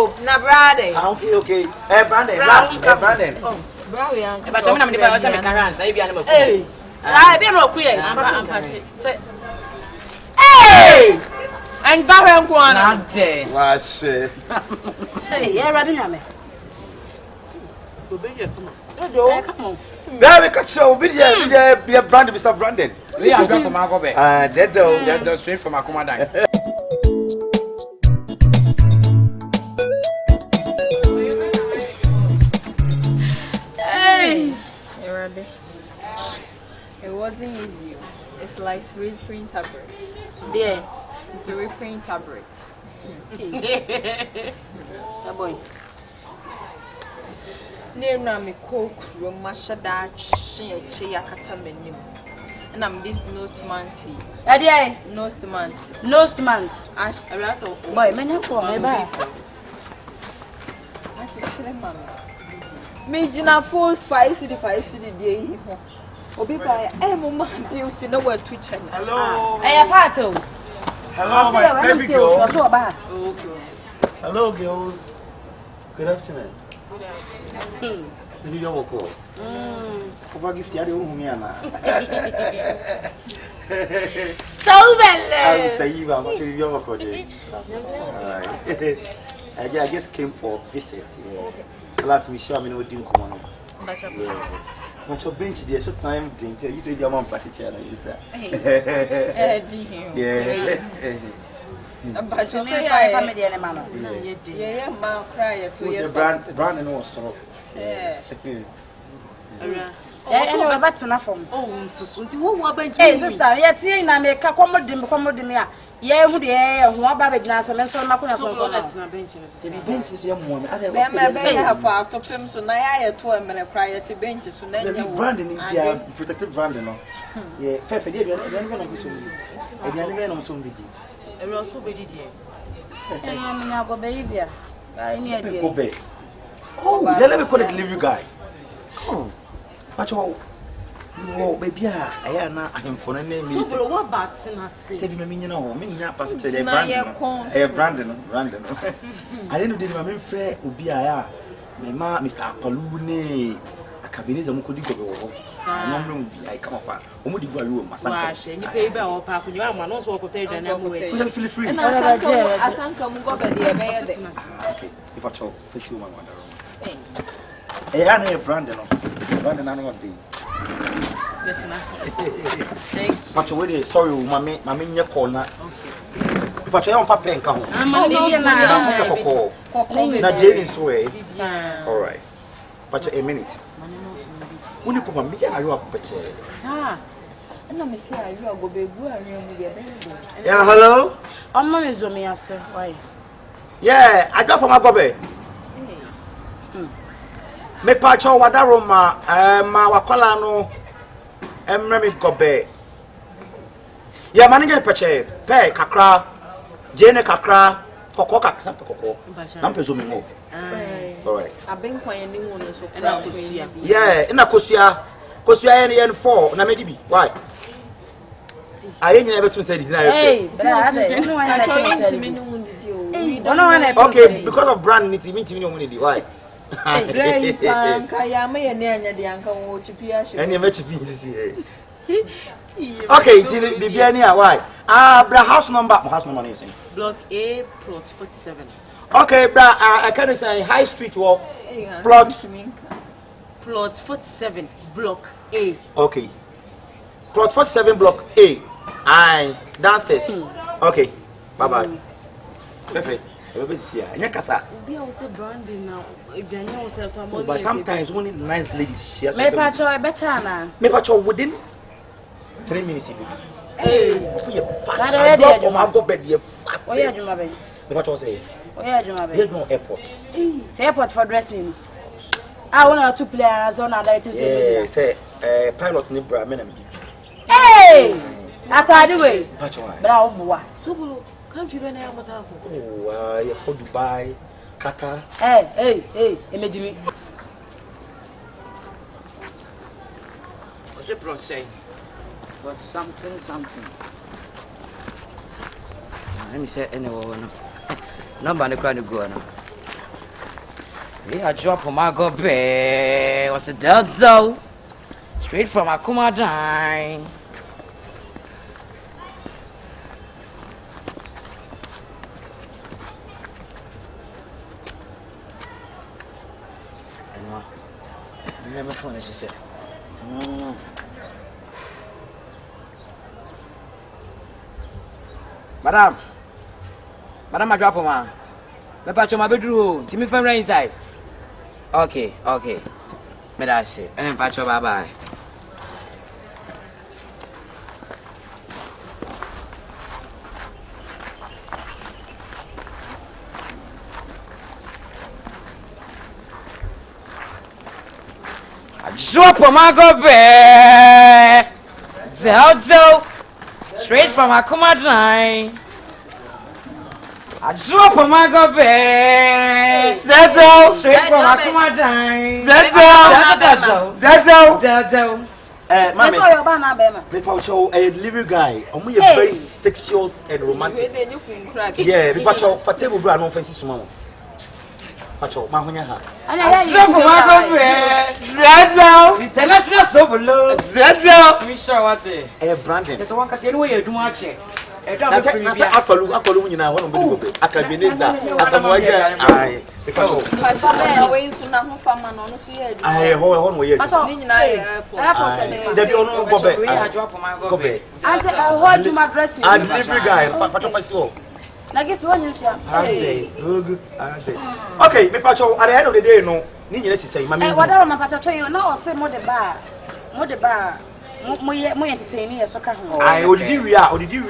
Oh, na Brady. Okay. Brandon. Oh, Brady. But I'm not going to make a run. I be animal. Hey, I be no queer. Hey, and Barry Guana. Wash. Hey, yeah, running at me. Come on. Baby, catch so be Brandon, Mr. Brandon. We are going to Gobe. That's straight from Akumada. Hey, it wasn't easy. It's like reprint tablet. Yeah, it's a reprint tablet. That boy. Name na me cook romasha da chi yakata menu. And I'm this nose manty. Adia, nose month. Nose month. Ash, a rat of boy, many for me back. Actually, mamma. Me jina force 5 city day. Obi by Emma beauty nowhere to check. Hello. I pato. Hello, my baby girl. Okay. Hello, girls. Good afternoon. Maybe you're call. Over gift, I don't know. So well. I will say you are watching your call. I just came for visit. Last me show me no didn't come on. But your bench there so time didn't you say your mom party chair is that? Yeah. But you say I family and mama. Yeah, ma cry 2 years. Brand no so. Yeah. Yeah, but enough for me. Oh, so who are bench? Hey, sister, yet here in America, come. Yeah, who the air, who are baby glass, and so Macuna so bench is young woman. I have to him so now I to him and I cry at the benches so then Brandon is protective Brandon. Yeah, Fefe, you're going to be so. And you're going to soon be. I also be dear. I am now go baby. I need to go back. Oh, let me call the delivery guy. Oh, watch all. Oh, baby, I am not for a name. So, what bats in us? Tell me, you know, me not pass it to Brandon. I didn't do my main friend, Ubia, my ma, Mr. Apalune, Akabenezer, Mukudi. I come up. Who would you do? My son, and you pay about Papa. You are one also could take an away. Feel free. And I can't come Gobe. Okay, if I talk, first you one. I am Brandon, I know what they. But you sorry, mammy, your corner. But I am for playing. Come on, not Jaden's way. All right, but a minute. When you put my media, I up better. Ah, and I'm say I will go be good. Yeah, hello. I'm not as me as why? Yeah, I got from Gobe. Me pacho wadaroma ma wakola no emre Gobe. Yeah, manager peche pe kakra jene kakra kokko kakra kokko. Na pezo me mo. All right. Abenkwa ye ni won so na kosia. Yeah, ina kosia yen 4 na medibi. Why? Aye nyina betu say di na ye. Hey, brother, no one okay, because of brand need me no money. Why? Hey, kaya me ye na anya de anka wo chipi ahye. Anya me chipi sisi. Okay, till bibia ni why? Bra house number is Block A, plot 47. Okay, bra, I can say High Street walk. Plot 47, block A. Okay. Plot 47, block A. Aye, downstairs. Okay. Bye. Perfect. But sometimes only nice ladies share. Me better na. Me pacho within 3 minutes. Hey, you fast. I drop on my go bed here fast. Oh yeah, Juma baby. Me pacho say. Oh yeah, Juma baby. There's no airport. It's airport for dressing. I want to players on other things. Yeah, say pilot ni bra me na me. Hey! Atadi way. Pacho. Bra obuwa. So can't you be na yamata ko? Oh, you go Dubai, Qatar. Hey, Emejimi. What's the plot say? But something. Let me say anyway. Number the crowd go now. Yeah, drop from my Gobe. What's the delta? Straight from Akabenezer. You have a phone, as you said. No. Madam, I drop him, man. Me patch my bedroom. See me from right inside. Okay. Me that's it. And then patch bye. Drop my Gobe. Zelzo. Straight from Akabenezer. I drop my Gobe. Zelzo. Straight from Akabenezer. Zelzo. Mami. I saw your banana, Bema. Me pacho a delivery guy. Omo ye very sexuous and romantic. Yeah, me pacho for table bra no fancy sumo. Pacho, ma honya ha. Drop my Gobe. Zelzo. International solo. Zelzo. Me sure what it. Brandon. There's one cause you know you do much. Nasa akwalu nyina ho no be Gobe. Akabenezer asamoaje ai. Me pacho. Away so na ho fama no so ye. Ai ho no ye. Ni nyina airport. Debi ono Gobe. I drop my Gobe. Ante hold you my dressing. A delivery guy. Pacho fasi wo. Na get one you see. Okay, me pacho at the end of the day no. Ni nyina sisai mami. Whatever my pacho you now say mo the bar. Mo entertain so ka ho. Ai odidi wi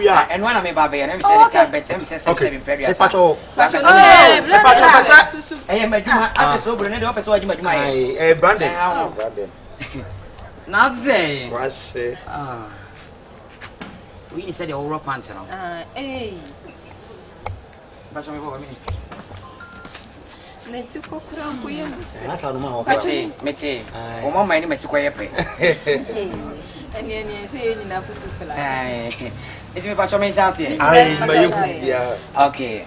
a. And when I me baba and me say the time bet me say 7 period. Pacho. Pacho pesa. Eh maduma as so bro ne do pesa waduma maduma eh. Brandon. Not say. Wash. We said the overall pants now. Pacho me go me. Netu kokura kuye. Asa no ma ho. Mete. O mama ni mete koye pe. Eni say nyina futu fela. Eti me pacho me chance. Ai, mayefusia. Okay.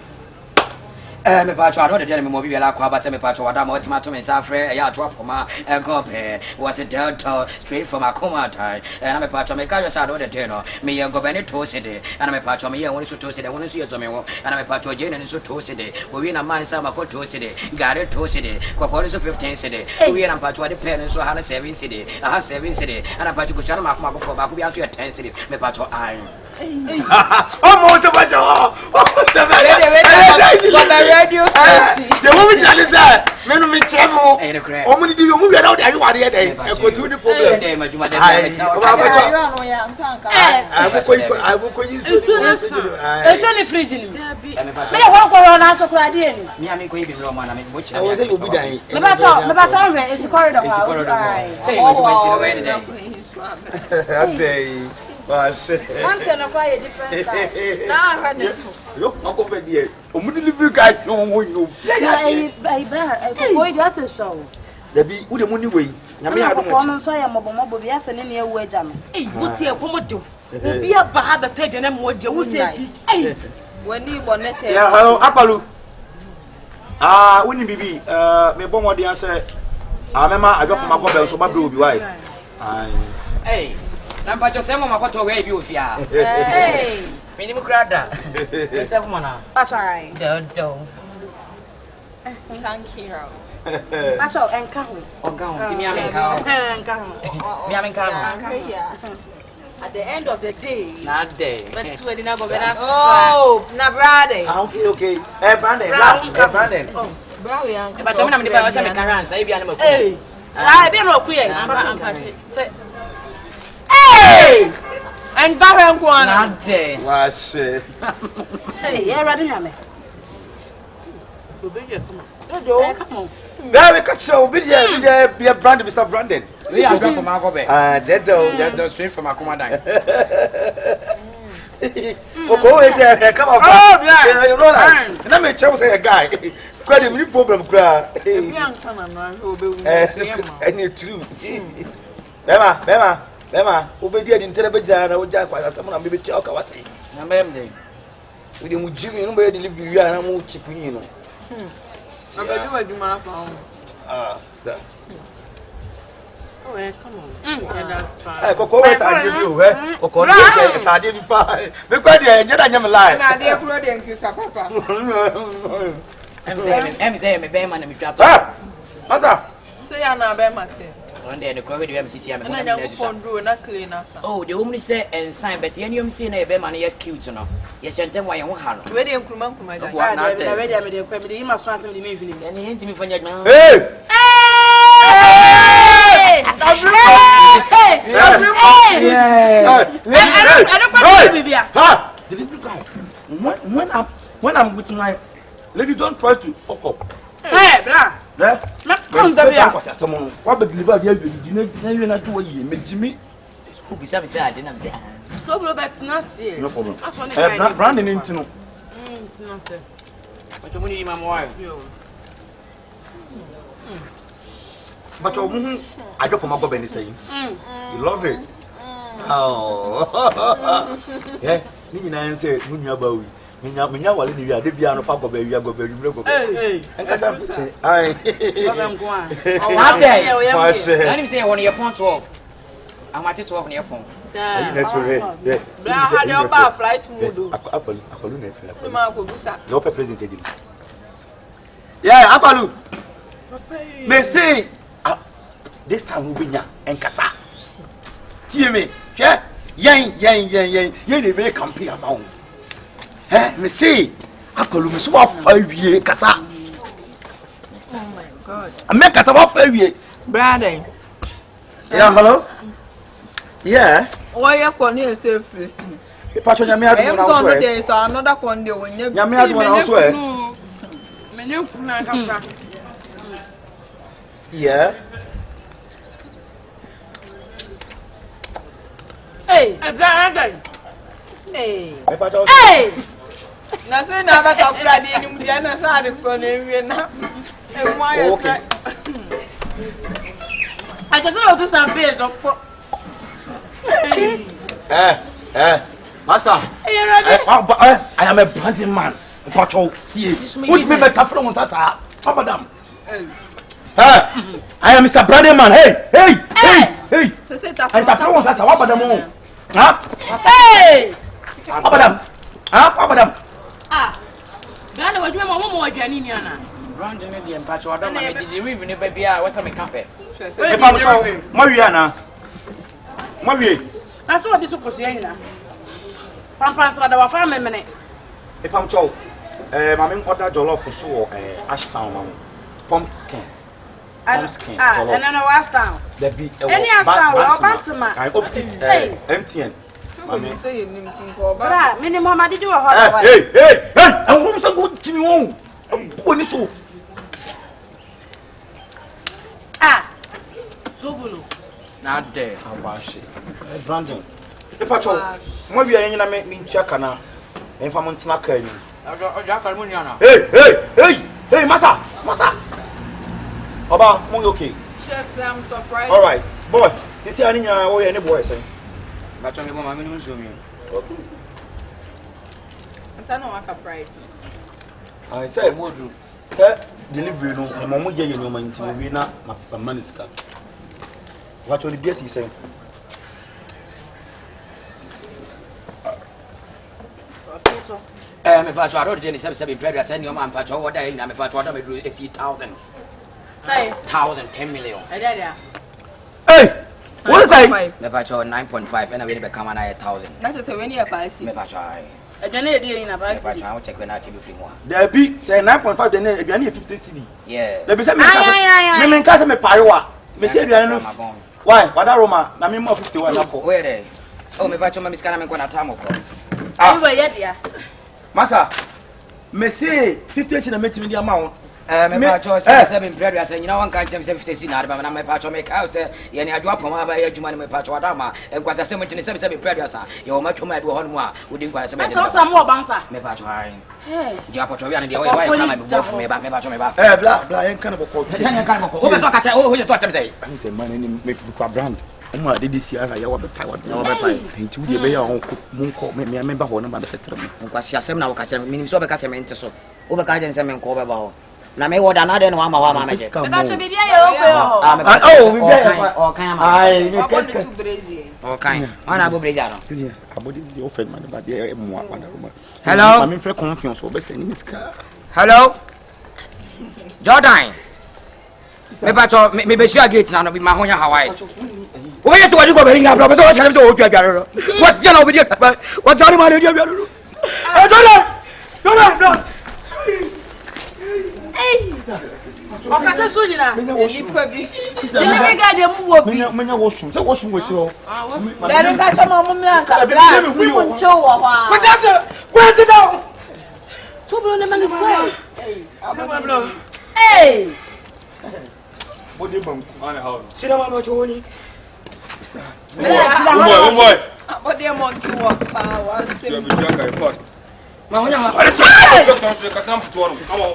Me pacho I don't dey me mo bi bela kwa ba say me pacho wada mo timato me sa frɛ ya drop for ma Gobe was a delta straight from Akabenezer. And me pacho me ka yo sa do dey no me ye Gobe ne to sede and me pacho me ye woni so to sede woni so ye so me wo and me pacho je ne so to sede wo wi na man sa ma ko to sede gare to sede kokori so 15 sede wo wi na pacho de pen so ha na 7 sede ha 7 sede and pacho ko chana ma ko for ba ko bi an so ye 10 sede me pacho ai Oh, the pacho. Radio station. The woman that is men me chemo. O muni di o mu wi na o dey you are there. E ko tu the problem. I will call you so. Eso ni fridge ni. Me ho na so kura die ni. Me am ko yi bi lo ma na me bo chira. I was say obi dan. Me ba cho me is corridor. Say me do me dey. Day. Wash. Answer no quite a different style. Na ha ne. Yo, uncle be there. O mu delivery guys no mo you. Ai boy dia se so. Dabi, wo de mu ni we. Nyame ya do mo. Ko no so ya mobomobo bi ase ne ne ewu agya no. Wuti e komodo. Obi aba ha be pede na mo de wo se fi. Wani bonete. Yeah, hello, Akwalu. Woni bibi, me bo mo de ase. Mema adwo ma Gobe so ba bro bi wai. Hey. Namba jo semo makoto we bi ofia. Me ni mukrada. Me se kuma na. Achai. Do. Thank you. Acho enka ho. Oga ho. Ti mi amenka ho. Enka ho. Mi amenka ho. At the end of the day. Not day. Let's wait na Gobe na. Oh, na brade. Okay. Brandon. Brandon. Oh, bravo yan. Ba to me na me ba wa se me karansa e bia na maku. Ai be no ku ye. Hey! And Barren Kwana. Not day. Wash. Hey, you ready nyame? Come on. Baby, catch you. Be Brandon, Mr. Brandon. We are drop from Gobe. That's straight from Akabenezer. Okay, is there? Come on. Oh, yeah. You know that. And I may tell say a guy. Quite a new problem, cry. And true. Bema, obedi adi ntere beja na oja kwa asem na mebe tia ka wate. Na mbem dey. We dey mu jimi no be deliver wi ana mu chipin no. Abedi waduma fa ho. Sister. Oh, yeah, come on. Yeah, that's fine. Hey, Coco, where's I give you, eh? Coco, yes, I didn't find. Because I'm alive. Na dey kuro dey nkisa papa. I'm saying me be man me trap. Mother. Say ya na be mate. One day the crowd dey city am. Na nya kupon do na clean asa. Oh, the woman say and sign but you am see na be man ye cute no. Ye shentem wa ye ho ha no. We dey nkuruma ga. Ah, na dey me dey kwa me dey ima so asem dey me hwini. Any hint me fanya na. Hey! When I'm with my lady, don't try to fuck up. Hey, blah. Come to me. Someone, what the deliver you not to you, make Jimmy. Who be say I didn't say. So Robert's not here. No problem. That's Brandon into no. Nothing. But you money my wife. But I don't come up with anything. You love it. Oh, yeah. You know, say, about Minya wale ni ya de bia no papa ba wi agoba wi go. En kasa mche. Ai. Baba ngwa. Oh, okay. Let me say one year point 12. I'm at 12 near phone. Sir. Yeah. Yeah. Bla ha de oba flight mode. Akwalu na fila. No ma ko busa. No pe president edi. Yeah, Akwalu. Me say this time we nya en kasa. Tie me. Hwe. Yen ne be campaign about. Me say, Akolu me so afawie kasa. Oh my god. Me kasa afawie. Brother. Yeah, hello. Yeah. Why you come here say face? Pacho nyame adu na so e. There is another one there when you. Nyame adu na so e. Me ne kuna kasa. Yeah. Hey, brother. Hey. Hey. Na say na ba ka Friday ni mu dia na so ade ko na ewie na. E mo aye se. I just want to some base of. Master. I am a branding man. Pacho, see. Which me better from Tata. Madam. I am Mr. Branding man. Hey. Se se ta. I ta from Tata. What about them? Hey. Madam. Madam. Brandon, what do you want more than in Yana? Brandon, the Pacho, I don't know. Did you even a baby? What's a cafe? Mariana. Marie. That's what this was saying. Pampans rather were farming minute. If I'm told, my order jollof for sure, Ashtown, pumpkin. And then I was down. There be any Ashtown or Bantam. I opposite MTN. Mami say you nim tin ko ba. Bra, minimum I did you a hot. Hey. I'm going to go to you. When it's so. Sobulu. Not there. I wash it. Brandon. If I told, what we are in a mean check now. If I'm on snacker. Hey, Massa. Oba, okay. Yes, I'm surprised. All right, boy. This is any boy say. But I'm going to zoom in. Okay. I know what price. I said, would you? Sir, delivery no, the moment you know my intimate, my money's cut. What will the guess he said? Me Pacho, I already said 7 previous send your man Pacho, what I am a Pacho, I do 80,000. Say, 10 million. Hey! What is that? Me Pacho 9.5 and I will become an 1,000. That is when you are 5. Me Pacho, I don't know in a price. I will check when I TV free more. There be say 9.5 then if you need 50 cedi. Yeah. There be say me casa me pariwa. Me say you know. Why? What that Roma? Na me more 51 na ko. Where there? Oh, me Pacho me scan me ko na time ko. Ah. You yet ya. Massa. Me say 50 cedi na me timi the amount. Me Pacho 7 previous and you know one can't tell me 50 cedi na ba na me Pacho make out say ye ni adwa poma ba ye adwuma me Pacho adama e kwasa 77 previous you ma twoma do ho no a wodi kwasa 77. That's what I'm more bouncer. Me Pacho ai. Hey. Dia Pacho wi an dia why come me bof me Pacho me ba. Bla yen kan bo ko. Yen kan bo ko. O be so ka tell o to atem say. I say man ni make kwa brand. Uma de this year ya wa be tai wa. Ya wa be tai. Nti wo de be ya ho ko me ba ho no ba be setre me. Nkwasi asem na wo ka tell me nim so be ka se me nte so. O be ka je se me nko be ba ho. Na me woda na de no ama wa ma meje. Ba cho bibia ye okwe ho. Oh, bibia. O kan ma. Ai, me two brazier. O kan. Ona bo breja no. Junior, abodi the offend man but dey mo akpada ro. Hello. I'm in free confusion so be send me ska. Hello. Jordan. Me ba cho me be share gate na no be ma honya Hawaii. O be yeso wadi go be ringa bro, be so chale be so o twa biaro. What je na obi dey. What tell me dey biaro. Eh Jordan, Hey. Okase so ni na. Nipa bi. Ni me ga de mu wo bi. Menya washroom. Say washroom we tro. Dari ka cho mo mi anka bra. Ti mo nche wo ha. Where's it down? Tu bro ne mani fry. Hey. Hey. Body bank on how. Sina ma no choni. Boy. But they monkey walk power. You be first. Ma honya ma. Come on.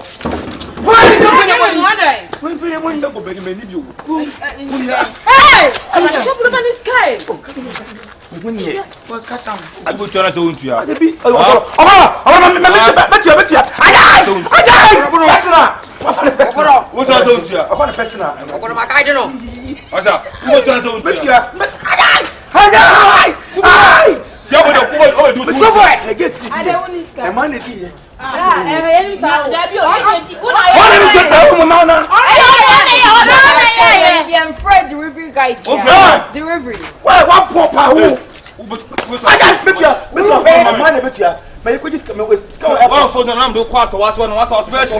Why you doing When go back me need you. Hey! I'm not going to sky. When you First catch am. I go try to want you. Be bet you. Personal. What try to want you? I find personal. Okono ma kai de no. Asa, what try to want you? Bet you. Yeah, but do so for it. Against me. I don't want The man is here. I'm afraid the river guy. The river. Why one poor who? I can't bet you. My man bet you. But you could just come with scout. One for the ram do cross or what's special.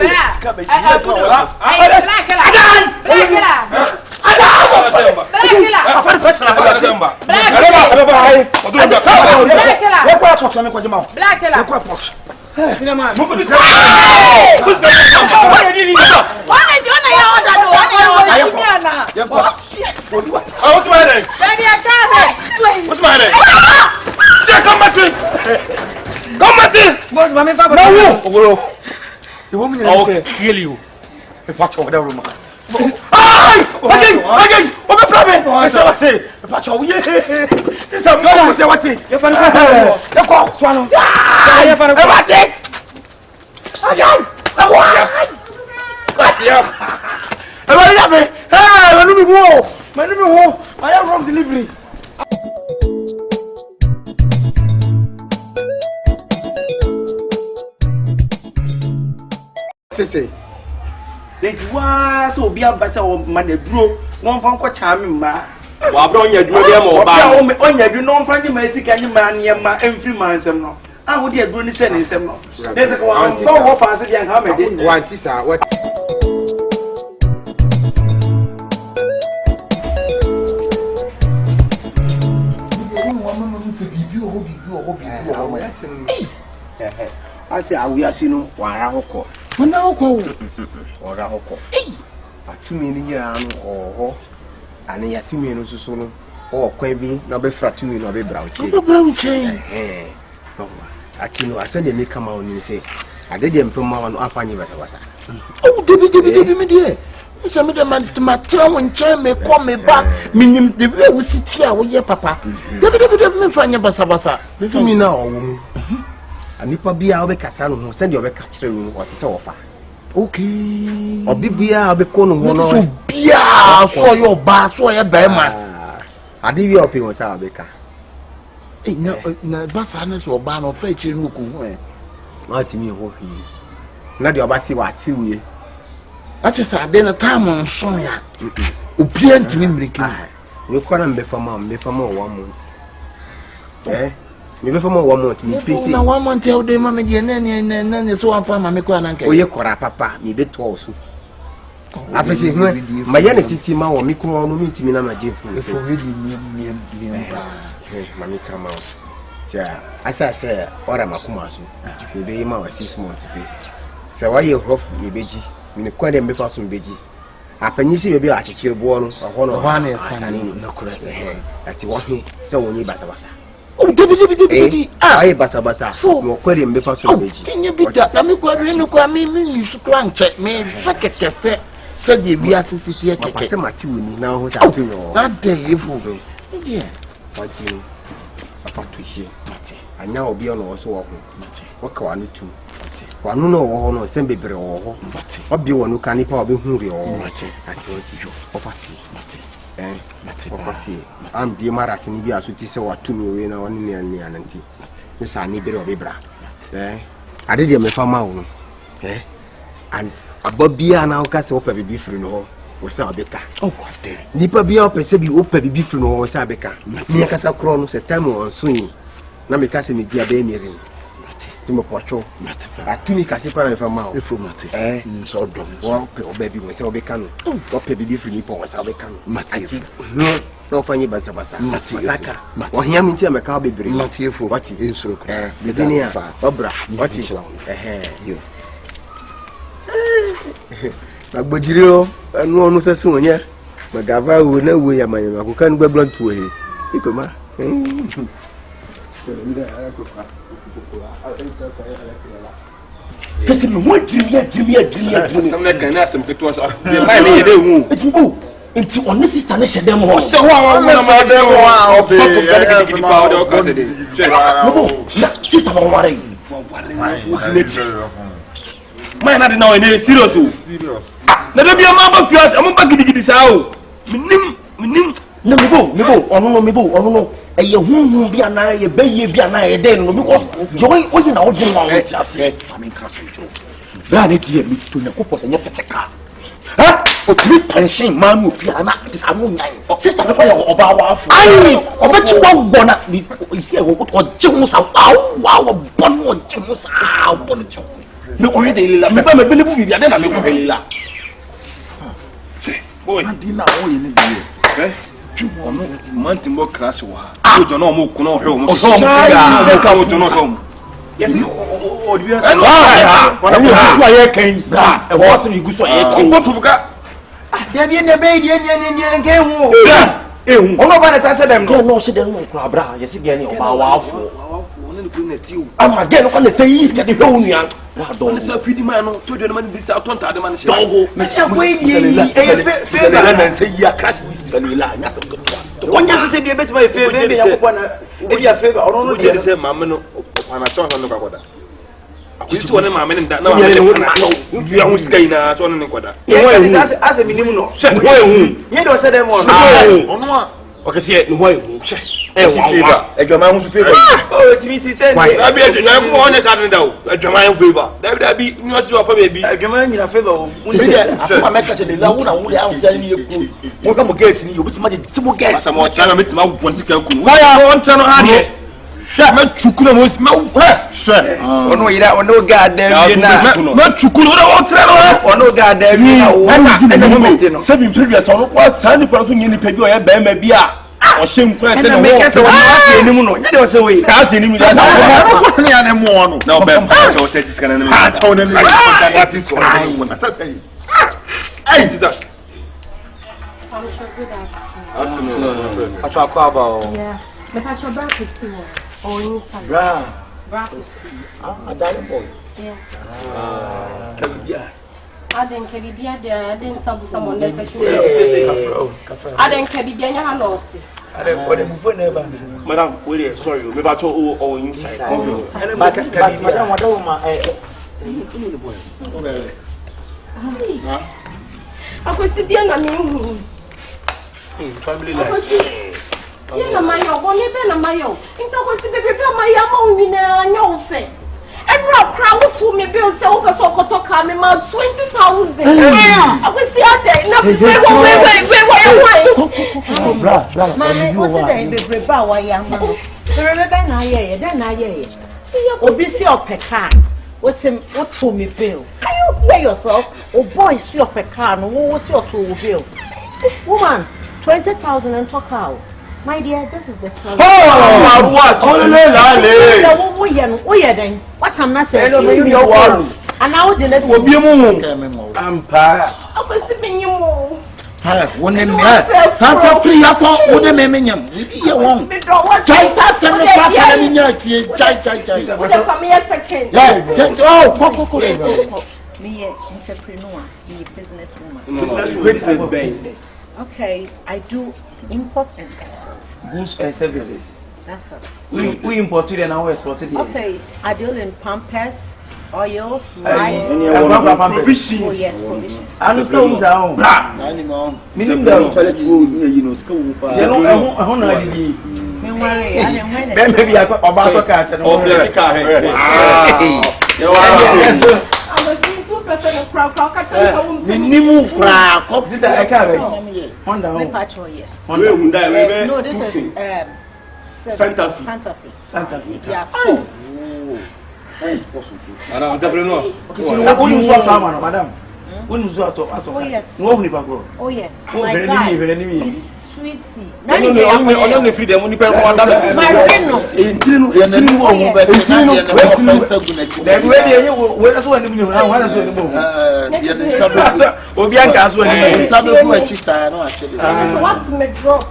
Boss, mami fa No! The woman will kill you. Watch over the room. Again! Over problem! I say, watch over here. This is a man. Say what? You find the call. Swallow. You find the what? Again! I am wrong delivery. Say, let was so be a vessel of Manedro, one from Quachamma. Wabron, you do them or on you don't find the magic and man, Yama, and free man, some no. I would hear Bruni sending some no. There's a one for fancy young Hamid. What is our what? I say, we are seeing Warahoko. Ora hoko. Atumi ni nyira no oho. Ane yatumi no susu no. O kwan bi na be fra tumi no be bra uche. Be bra uche. No. Ati no ase de make ma oni say. Ade de mfem ma no afanye basa. Oh, debi me de. Nse me de ma tra won che me ko me ba. Minim de we wo siti a wo ye papa. Debi me fanye basa. Tumi na owo mu. Anipa bia obekasa no ho send obeka kire no o te se ofa. Okay. Obi bia obeko no ho no. So bia so yo ba so ye ba ma. Ade wi opi ho sa obeka. Eh na basa na so ba no fa kire no ku ho e. Ma ti mi ho hwi. Na de oba si wa ti wi. Ati sa ade na time nso ya. Obi antimi mreki. We kwara mbe fama 1 month. Me be for 1 month me face na 1 month e o de ma me de na so wan fa ma me kwa na nkai oye kora papa me be to so afese hu ma ye ne titi ma wo me kro no me timi na ma je fu e for really me ma me kama ja asa se ora makuma so me be ma wa 6 months be se wa ye hof me beji me kwa de me fa so beji apanyisi be a chikire bo no ho no ho na esane no correct ati wo he se wo ni basa oh debi ai basa mo kwere mbe fa so beji enye bita na me kwa bi no kwa me su kranche me fakete se de bi asisiti keke papa se mati woni na ho sa tu no na de efu do dia wati afa tu hie mati anya obi ono so wo ho mati wo ka wa no tu wanu no wo no sembe bere wo obi wonu ka nipa obi huri wo ati ofasi ofasi am bi mara sini bi asuti se watumi we na woni ne ananti me sa ni bere obi bra ade de me fa ma wo no and abobia na o ka se opa bibi firi no wo sa obeka kwate nipa bia o pese bi opa bibi firi no wo sa obeka ni akasa kro no se time on so yi na me ka se me dia be mirin timo pocho atumi kase pa na fa ma o so do wo pe o baby wo se obeka no wo pe bibi firi nipa wo sa obeka no ati no fanyi basa masaka wo hia mi ti ameka o bebere Matiefo. wati Insuro ko. bidini a obra wati yo agbojiri o anu onu sese wonye magava wo na wo ya manyama ko kan gbabla tuwe ikoma Kasi me mo drimia. Samna kana sam keto so. Be mai ne yede hu. Enti on sister ne shede mo. O se ho a na ma de mo a o fe. Gidi pa o de o ka se de. No, sister mo ware. Mai na de na o ne serious o. Serious. Na de bia ma ba fias, am ba gidi sa o. Minim na mebo ono no eye hunhun bia na ye beye bia na ye den no because joy oyi na odin wa won ti ase amen ka so jo bra ne die mi to na kopo nye feteka ha o tiri pension manu bia na this anu nyan sister no ya oba wa afu ai obechi wa gbona ni isi e wo o jehun sa wa bon o jehun sa bon jo me o he de lila me ba me believe bia de na me ko lila Boy, dina o ye ne die. Ono mantin bo crash wa. O jo na o mo kun na o he o mo. Se ka o jo na so. Yes, O di bien. Wọ́n gusu ayé kan. Wọ́n sì mi gusu ayé kan. Wọ́n tu buka. Dia ne be die nke hu. Ehun. Ono ba na sa dem Dia no se dem no kura bra. Yes, dia ni oba wa afo. Wọ́n ni ku na ti o. Ama dia no kan say is ka de hwe onua. Na do. Wọ́n se fidi man no to de man bi sa ton ta de man she. Dogo. Me se ko die fe Na na say ya crash bis bis la nya so ko. Onye se die betima fe be ya ko na e dia fe ono no Je de se mamme no pana so no kwakoda. Kwisi wona mamme ne da na mamme ne pana no. Dua ho sika ina so no ne kwakoda. Ase minim no. Hwe ehun. Nye do se dem ono. Ono a Okese ni hwe ehun. favor. Adwama ho so favor. Oh, timi si se. Abi adwama ko onye sa da o. Adwama ho favor. Dabi ni o ti o fa baby. Adwama nyina favor o. Asema meka che la wona wo ya wo ni eku. Mo ka mo gas ni obi tuma je timo gas. Asama o chama metima wo pon sika ku. Waya on tano ha de. Hwa ma chukuna mo ma hwa. Ono yira ono ga da bi na. Ma chukuna wo tre no. Ono ga da bi na wo. Ana moment no. Seven previous ono kwa sani kwa so nyini pe bi o ya ba ma bi a. O shem kwa se no. Me kese wo ase enim no. Nye de o se we. Ka se enim ya sa. Ko ne ane mo no. Na o be pa cho se jiska na me. Ah, cho na me. That is what I want. Sasa yi. Hey, sister. Acho akwa ba o. Yeah. But I try back to see one. Or inside. Bra. Back to see. Adare boy. Yeah. I didn't care if I didn't someone necessary. I didn't care if I had not. Madam, wait, sorry, me ba to o inside. But madam what do ma I could see bien na me. Family life. Na mayo, won e be na mayo. Inso ko si be prepare mayo ma onwina anya ofe. Every crowd to me bill say over so koto ka me ma 20,000. I will see ade na wait. Bra. Mama, what's it dey prepare wa ya ma. Remember na ye, then na ye. Obi si opeka. What's him what to me bill? Can you hear yourself? Oh boy, see opeka no, what see to bill. Woman, 20,000 and talk out. My dear, this is the problem. Oh, what? What I'm not saying. And now the next will be a moon. I'm tired. I was sipping you more. One name, I'm free up on the memium. You won't. Chase us and the For me a second. Me entrepreneur, me businesswoman. Business. Okay, I do import and export. Goods and services. That's it. We imported and now exported. Okay, I deal in Pampers, Oils, provisions. Oh yes, provisions. And so who's our minimum toilet roll, you know, school. Maybe I thought about a cat and all the car. Minimum crowd. Did I carry? Yes. No, this is Santa Fe. Yes. Madam, entrepreneur. Okay, so what you want, madam? When you saw Oh yes. No, Nipago. Oh yes. Oh, My very guy. enemy. He's sweetie. Only freedom when you pay for that. My Reno. What's my drop?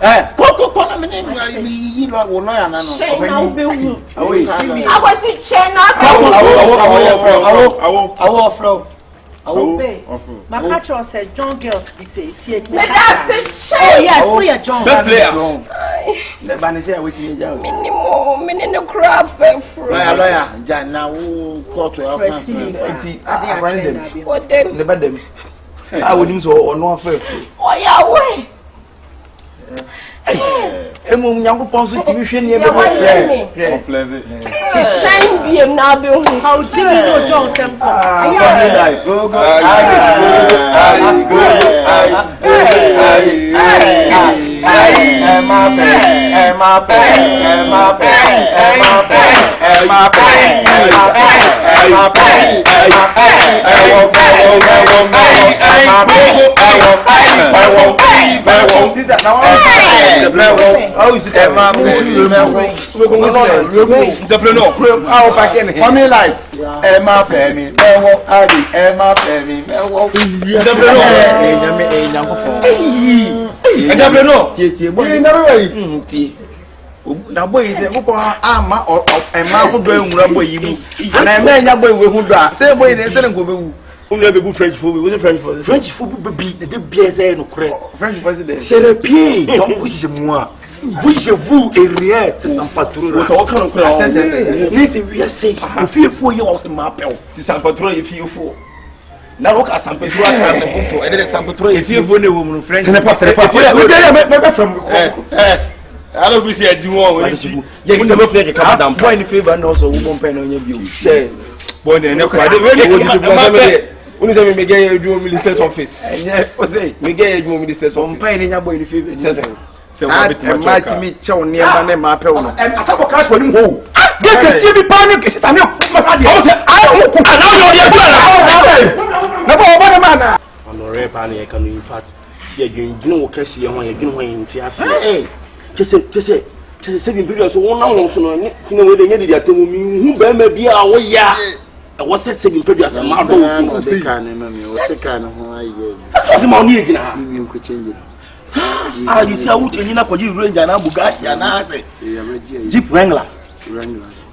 Macacho said John girls be say yes, we are John. Best player. Minimum crab for Lawyer, now court to help us. what then? Never them. I wouldn't so or no affair. Oh, yeah, way. Young Ponsu TV near Shine be now. How do you know John Temple? na boy say go ama or ema go do nwura boy yi mu and I na nya boy we hu do a say boy ne say go be wu Only be French food. We French food. French food be the biais no correct French president. c'est le pied donc bougez-moi bougez-vous et rien c'est sans patron What's all kind of crowd? ni c'est we say o fie fo ye o se ma pel The San Patron if you for. Now look at San Pedro as a fufu. And then San Patron if you for the woman French. c'est pas me from I don't see a Jimo. you never play the madam boy in favor and also who pen on your view say Boy, they never When you me get your minister's office. Me get your minister's office. pen in your boy in favor Say might me chow near my map. and asabo cash when go get to see me panic is I know Honore pani e kanu in fact see adwindwene wo kase ho adwindwene ho enti ase just be period so won na so no sine we de nya de atemu mi hu ba ma bia wo ya e wo se be period as ma do wo se kan me wo se kan ho aye so ma oni ejina ha mi ko change you see how you na koji ranger na Bugatti na ase Jeep Wrangler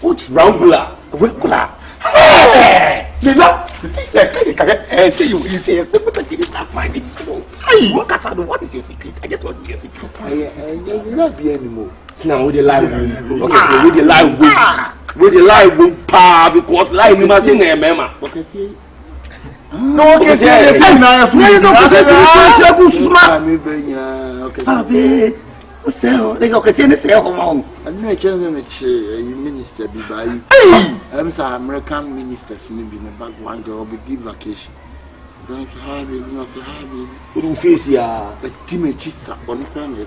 what Wrangler Nila, you say a simple thing is not my what is your secret? I just want your secret. You not be anymore. Now with the live okay, with the live pa because live you must say mema. Okay, see. No, okay, see. No, don't say to okay. So, there's okay, say come on. I know a chance you minister be by. I'm some American ministers in the back one girl be give vacation. Going to have it, you say have it. Who face ya? A team cheese on the family.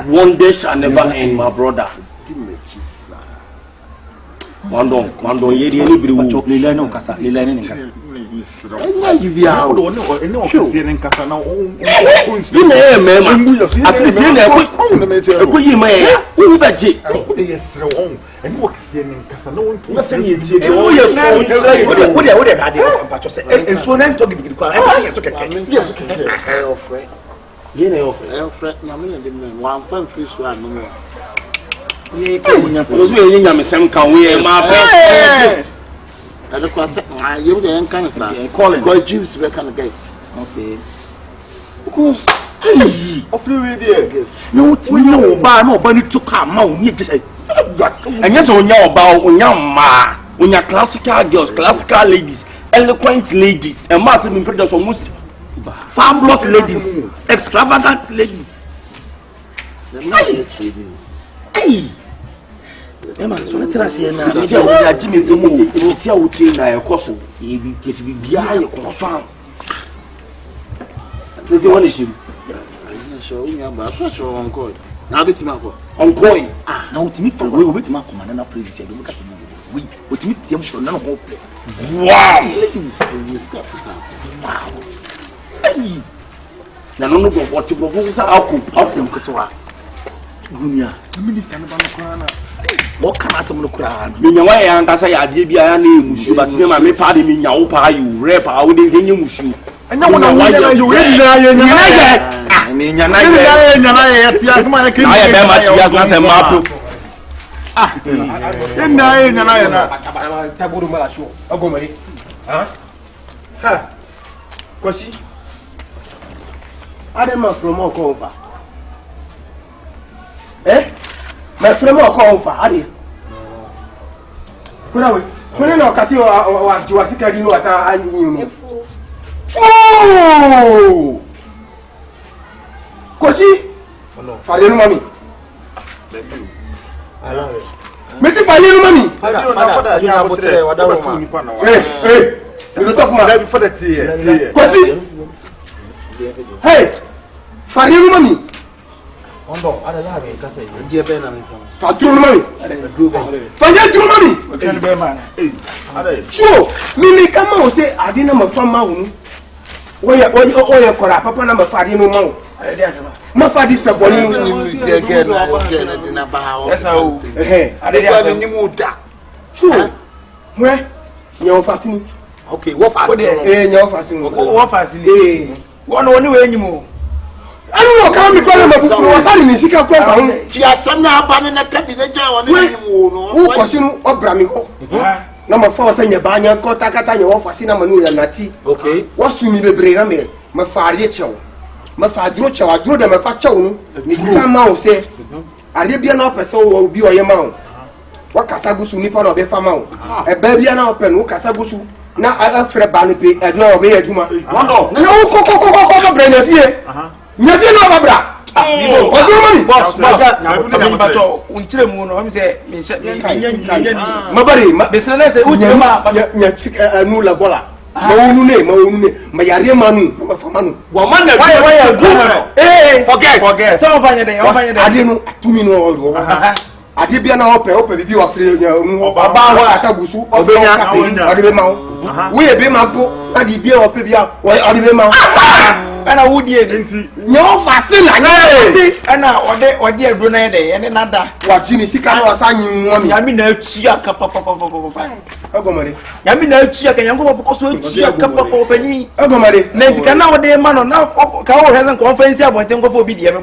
One day shall never end, my brother. Team cheese. One don't ye any be Lila no kasa, Lila ni kasa. You be out. No, kasi rin kasa na. You know, mema. At least you know. Ko yi mai. Who be je? Yes, wrong. And what kasi rin kasa no. No say you tie. Who you so? What they had dey patcho say. And so na talk gidi kwa. Everything to keke. Yes, okay. Offer. Ye na offer. Offer. Na me dem one fan free so anu mo. Ye ko nya. Those we nya me sem kan we ma pe. I don't know why you don't kind of say. Because Jews we kind of guys. Okay. Because of you there. No, no, ba no ba ni to come ma o ni just say. And yes on nya oba o nya ma. When you're classical girls, classical ladies, eloquent ladies, and massive impressions of most fabulous ladies, extravagant ladies. Hey! Man, so let's see now. I'm telling you, I'm Jimmy Zemo. It's here with you now. Of course, you be behind your confirm. There's one issue. I'm sure you are sure on call. Now bet him up. On call. Ah, now to me from we bet him up man na phrase say do make us we with me team so na no play. Wow. You start to sound. Wow. Hey. Na no go what you propose akụ kotwa. Gunia. Minister na ba no kwana. What can I say? Meanwhile, I am saying, I did be a name, but my party mean you rap, I wouldn't get you. And no one you really I mean, you're not my friend will call for Adi. When I Casio was Joasica, you know, as I knew. Oh! Kosi? Fallen money. Messi Fallen money. Hey, you talk about before the tea. Kosi? Hey, Fallen money. Ondo, ada lah be kase. Dia be na nfo. Fa drum money. Fa dia drum money. Oken be man. Ada. Sure. Mimi kama o say ade na mafa ma wonu. Oye kora papa na mafa ade no ma wo. Ada dia sama. Mafa di saboni ni dia get na de na ba ha. Esa o. Ada dia sama ni mu da. Sure. Mwe. Nyawo fasini. Okay, wo fasini. Nyawo fasini. Wo fasini. Wono woni we enyimo. I don't know how many problems was having in Chicago. She has some now banning a cabinet. Who was in Obramigo? Number 4 saying your banner, Kotakata, your office in Manu and Nati. Okay. What's to me the brain? My father, chow. My father, chow. I drew them a fat chow. Mr. Mount say, I did be an upper so will be your mount. What Casagusu Nippon of a farm? A baby and open, who Casagusu. Now I have Fred Barnaby and no way at Juma. No, Coco, brain of here. Never know Babra. What do you mean? Boss, Mabari, business, Nula Bola. Maune, Mayaria Manu, Manu. Woman, why are you? Eh, forget. Some of I didn't 2 minutes. I did be an open view of Baba Sagusu, or we have been my book, I did be a pibia, or and I would yet no fascin, and now or dear Brunei, and another. What Jimmy Sicano was signing money. I mean, no chia cup of Ogomari. I mean, no chia can go also chia cup of opening. Ogomari, let can now day man now. Cow hasn't conference about them for BDM.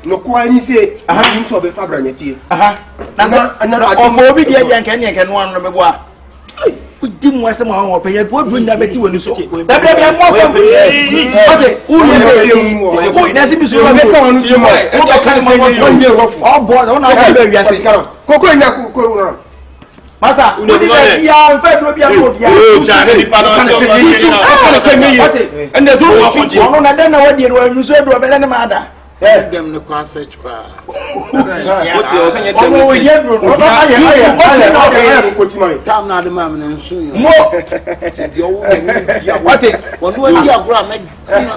No, quite say, I have him so be Fabrani. Another of BDM can one remember. We didn't want some more pay. What bring that to when you saw it? That them the concert. What's your saying? Time now the man and show you. What it? When you are growing, I'm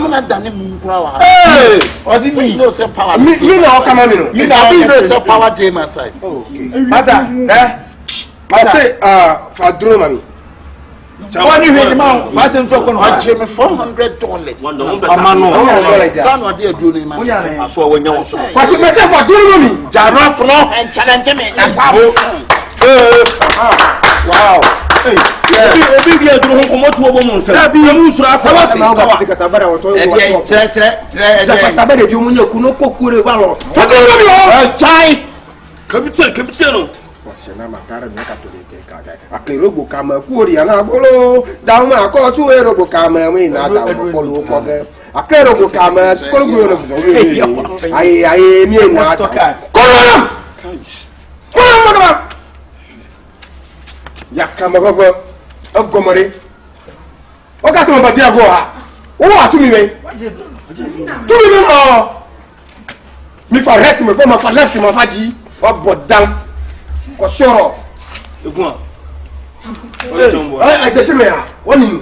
not done in power. What if you know some power? You know, come on, you know, some power dream aside. Masa, I say, for Dromani. When you hear the man, fast and for $400. Son of dear Julie, man. I saw when you also. What you myself for doing me? Jarrah and challenge me. Wow. Obibia do ho komo to obo monse. Da bi mu sura asawati. Na ga tika tabara woto. Tre. Tabara di munye kuno kokure ba lo. Fadoro mi o. Chai. Kapitse no. Washena makara mi ka to de ka ga. Akerogo kama kuori ana bolo. Da ma ko su erogo kama mi na da bolo ko ge. Akerogo kama ko go no. Ai mi na to ka. Kolona. Kolona. yakama baba agomare o ka se mo ba dia go ha wo wa tu mi me no mi fa right me for ma fa left me fa ji o bodam ko shoro Egun. I just me ah woni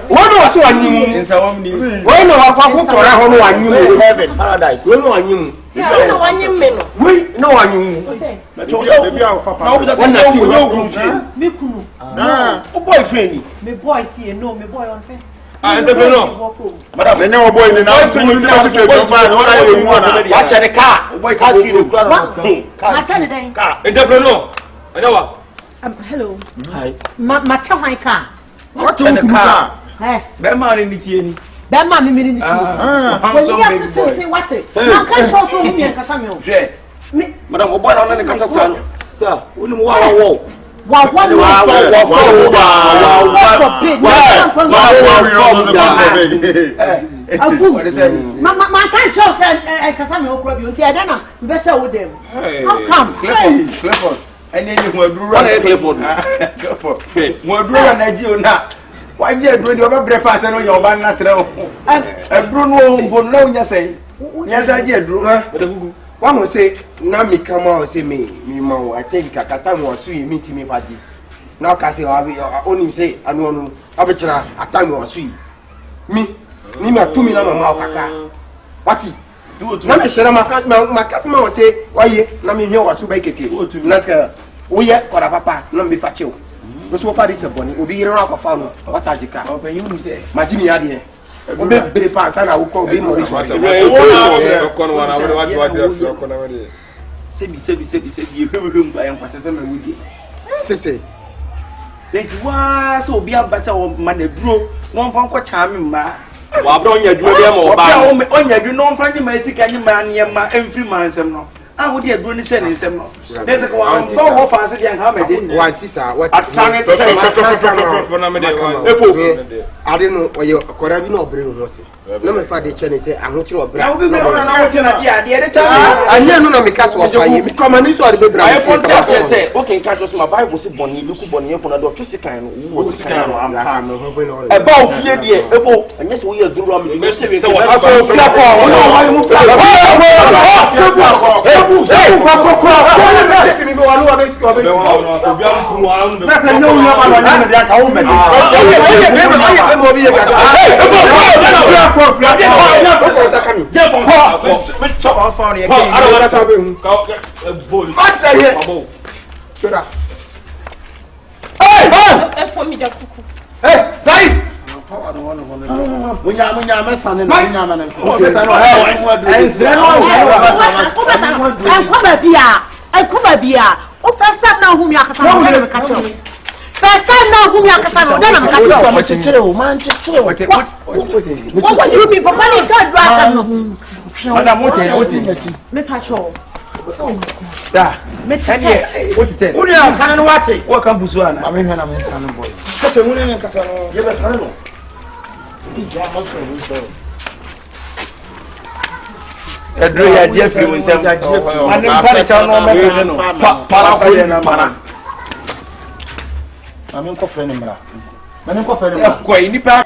Wono waso anyimu Insa wam ni. wono wakwa kokora ho no anyimu Heaven, paradise. wono anyimu no wanyimu me no we no anyimu Baby a fa pa. Na obuza say no ogun fi. Me kunu. O boyfriend ni. Me boy fie no, me boy on say. Entrepreneur. Madam, Me no boy ni na boyfriend ni na be do pa no na ye mu na. Wa chere car. O boy car kilo. Ma tell them. Car. Entrepreneur. Anyawa. Hello. Hi. Ma tell my car. What in the car? Eh. Be ma ni tie ni. Be ma me ni ti. When you are sitting what it. Na kan show so me en kasa me o. Je. Madam, o boy na kasa sa no. Sir, oni mu wa wo. Wa wa no Ma kan show say kasa me o kura bi o ti e dey na be say wo dem. Come. Clifford. Ene ni hu aduru. What is Clifford? Clifford. Hu aduru na ji o na. Wa je aduru ni o be breakfast no ya o ba na tre o. Aduru no mbo na o nya sei. Nya sa je aduru. wa mo say na mi kama o say me ma o I think kakata mo so yi mi ti mi faji na ka say o ni say anu onu abechira atami o so yi mi ni ma tu mi na mama o kaka wati na me shera ma kasma o say waye na mi hwe wa so ba keke na ska o ye kora papa na mi fache o no so fa dis boni obi yire na akofa no wasa jika O pe yin say ma ji mi ade o be bere pa sa na wo ko be mo so sebi ehwehwe mba yan kwase se ma wudi sese lenti wa so obi abasa o ma na duro no mfa nko chaame mma Wa bro nya duro be ma o ba. onya duro no mfa nyi ma sika nyi ma ne ma emfiri ma nsem no a wo de duro ni se ne nsem no nese ko wa mfa wo fa se de an ha me de wanti sa what atane se na me de efo ade no oye akora bi na obre no se na me fa de chene se ahochire obre na wo bi na wo chena dia de cha anya no na me ka so ofa ye mi komani so ade be bra I for just say okay catch us my Bible say boni bi ku boni e fo na do twisi kan no wo si kan no am ha no no e ba o fie de efo anya se wo ye duro am de se se wa fa wo no wa mu pla Munya mesane na munya mane. Kuma bia. O first time na hu mi akasa no na me ka cho. First time na hu mi akasa no na me ka cho. Ma chichire o man chichire o. What do you mean? Papa ni God do asam no. Madam wote Me pa cho. da Me tete. wote Uni asane no wate. wo kan busu ana Ma me hwe na me nsane boy. kache woni ne kasa no Ye be sane no. Ja ma so wi so. edro ya je fi won sem ani pa cha no mesa no para ko ye na para Ma me nko frɛ ne mra. Ma me nko frɛ ne mra. ko ni pa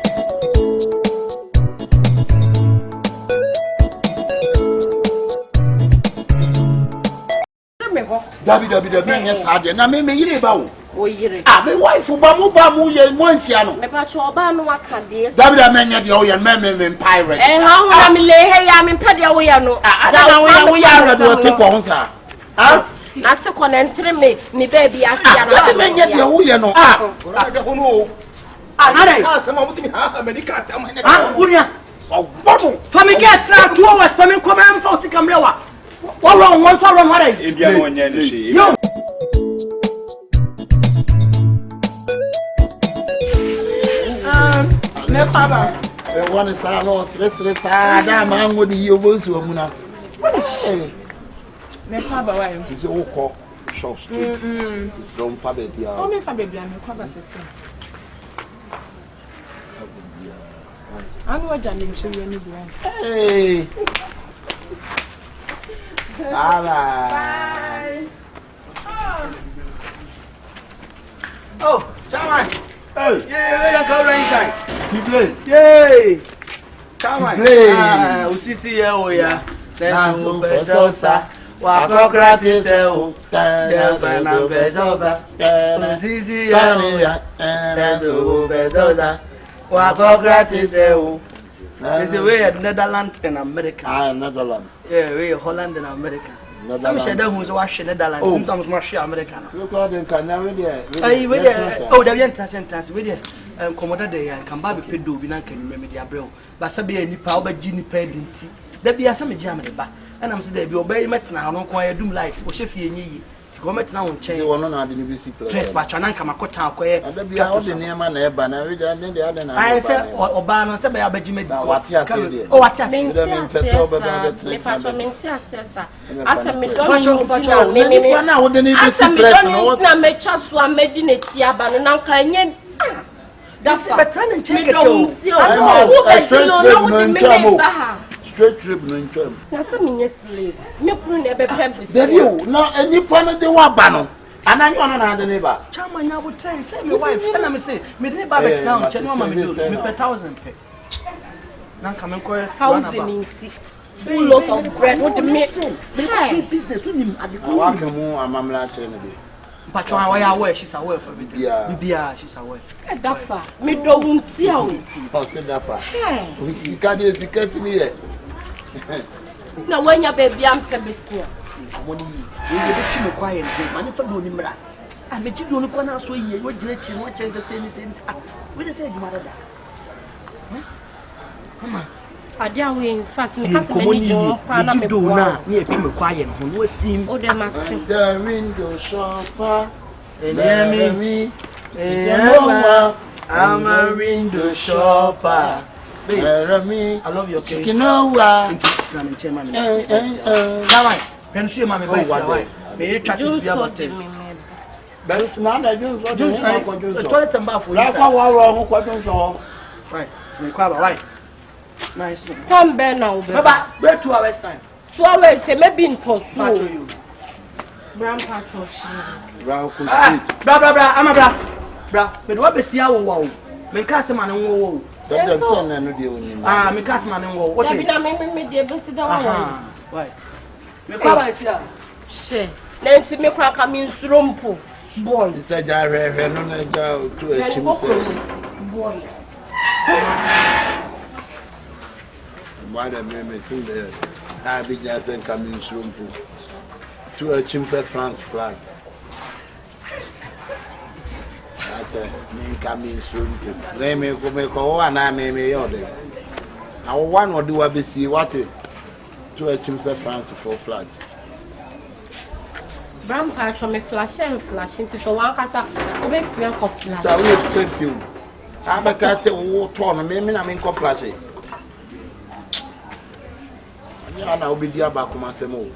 Dabi nye saade na me yire ba wo. o yire Ah me wife ba mu ye mo nsia no. me pa cho ba no aka de Dabi me nye de o ye me pirate. ha ho me le he ya me pa de wo ya no Ada wo ya ready o take on sa. Ah ate ko na ntre me baby asia na Dabi me nye de o ye no. Ah Ora de hono o. Anade. Ah se ma mo simi ha America ta ma ne. Ah, unia. Ogbonu. Family get tra 2 hours for me come am for kamlewa. What wrong? One for wrong, what is? Ebia no nya ne she. Yo. Ne papa. E woni sa no sre sa da ma ngodi yo vosu amuna. Me papa wa yo. Is o ko shop street. Is don fa be bia. O me fa be bia me kwa ba sese. Anu waja ni nche ni bia. Hey. Bye. Oh, Chairman. Hey. Yeah, come inside. Tible. Yay. Chairman. Ah, usisi ya oya. Let's go bezosa. Wakokrati seo. Delta na bezosa. Usisi ya oya. Let's go bezosa. Wakokrati seo. There's a way at Netherlands and America. Ah, Netherlands. Yeah, we Holland and America. Some said that was washing Netherlands. Sometimes much America. You got in Canada there. Oh, the sentence with you. Commodore day and come back with Pedu, Binan can remember the Abril. But Sabi and Nipa over Gini Pedinti. There be a some Germany back. And I'm saying, they be obey met now, no quiet doom light, or Sheffy and ye. To come at now and change one on the university place. But Chananka Makota, where there be out the name and a banner. I said, or Banner, Sabi Abajim, what you say. Oh, what you say? Straight trip no ntwam. Na so me slave. Me kunu na be pempe. There you no any plan dey wa ba no. Ananyo no na de ne ba. Chama nya wo tell say me wife na me say me dey ba be town che no ma me do me per 1000 pe. Na ka me ko housing nti. Full loaf of bread what the me. Business we nim ade ko. Wa ka mu amamla kire ne be. Patron why aware she's aware for me. Bibia she's aware. Dafa me do nti a o. O se dafa. We sika dey sika ti me here. Na wanya baby am tebesia. Money. We dey chi me quiet dey. Mani fa do ni mra. Ah me chi do ni ko na so yie. Wo gire chi wo chen say ni. Ah, we dey say juma da. Mama. Ade a we in fact me kasa me ni jo pa na me do na e twi me quiet ho no steam. O de maxim. The window shopper. Enemy. I'm a window shopper. Rami, I love your cake. You know what? Pension, mammy, why? May you try to be about it. But it's not that you toilet and bath for you. Right, right. Nice. Come back now, Baba. Wait 2 hours time. 2 hours, maybe in talk. Brown patrol. Bra, I'm a bra. But what is your wow? Make us a man and woe. Ah, me cast man and woe. What did I make me able to down? Why? Me Papa is here. She. Nancy me crack a means rumpo. Boy. It's a jar, no go to a chimney. Boy. Why the men soon there? I be just coming soon to a chimney France flag. That's a name coming soon. Let me go make one. I may order. Our one or do I be see what it to a chimney France for flag. Brown patch from a flash and flashing to one casa makes me a cop. So we expect you. I'm a cat who torn a man, I mean, cop flashing. I'll be dear back on my semo.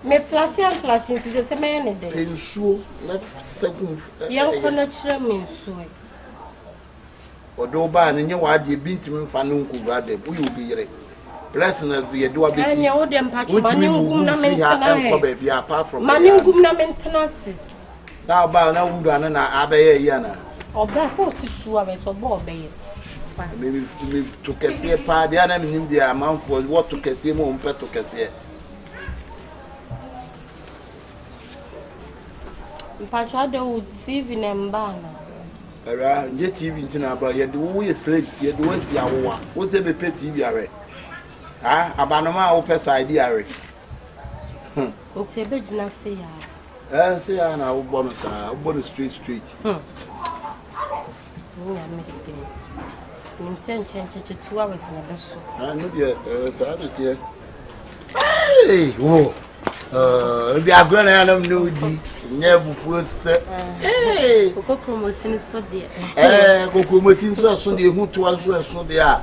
Me flashing to the same day. In shoe left second. Young connection means so. Or do ban and you are the bintim fanum could rather, we will be here. Blessing the do a busy. Your old patch, apart from Manu maintenance. Now, by now, would an abbey yana. Or that's all 2 hours or more, babe. Maybe to Cassia pa the enemy in the amount for what to Cassia more pet to Cassia. Patrado would see in Mbana. Around yet even about yet we slaves yet do see our one. What's a petty TV? Ah, Abanama opus idea. What's a bit not say? Say, and I will bonus street. In send change to 2 hours in a vessel. I know the hey, whoa. The Abraham knew the never first. Hey, Cocomotin is so dear. Cocomotin so Sunday who to us so they are.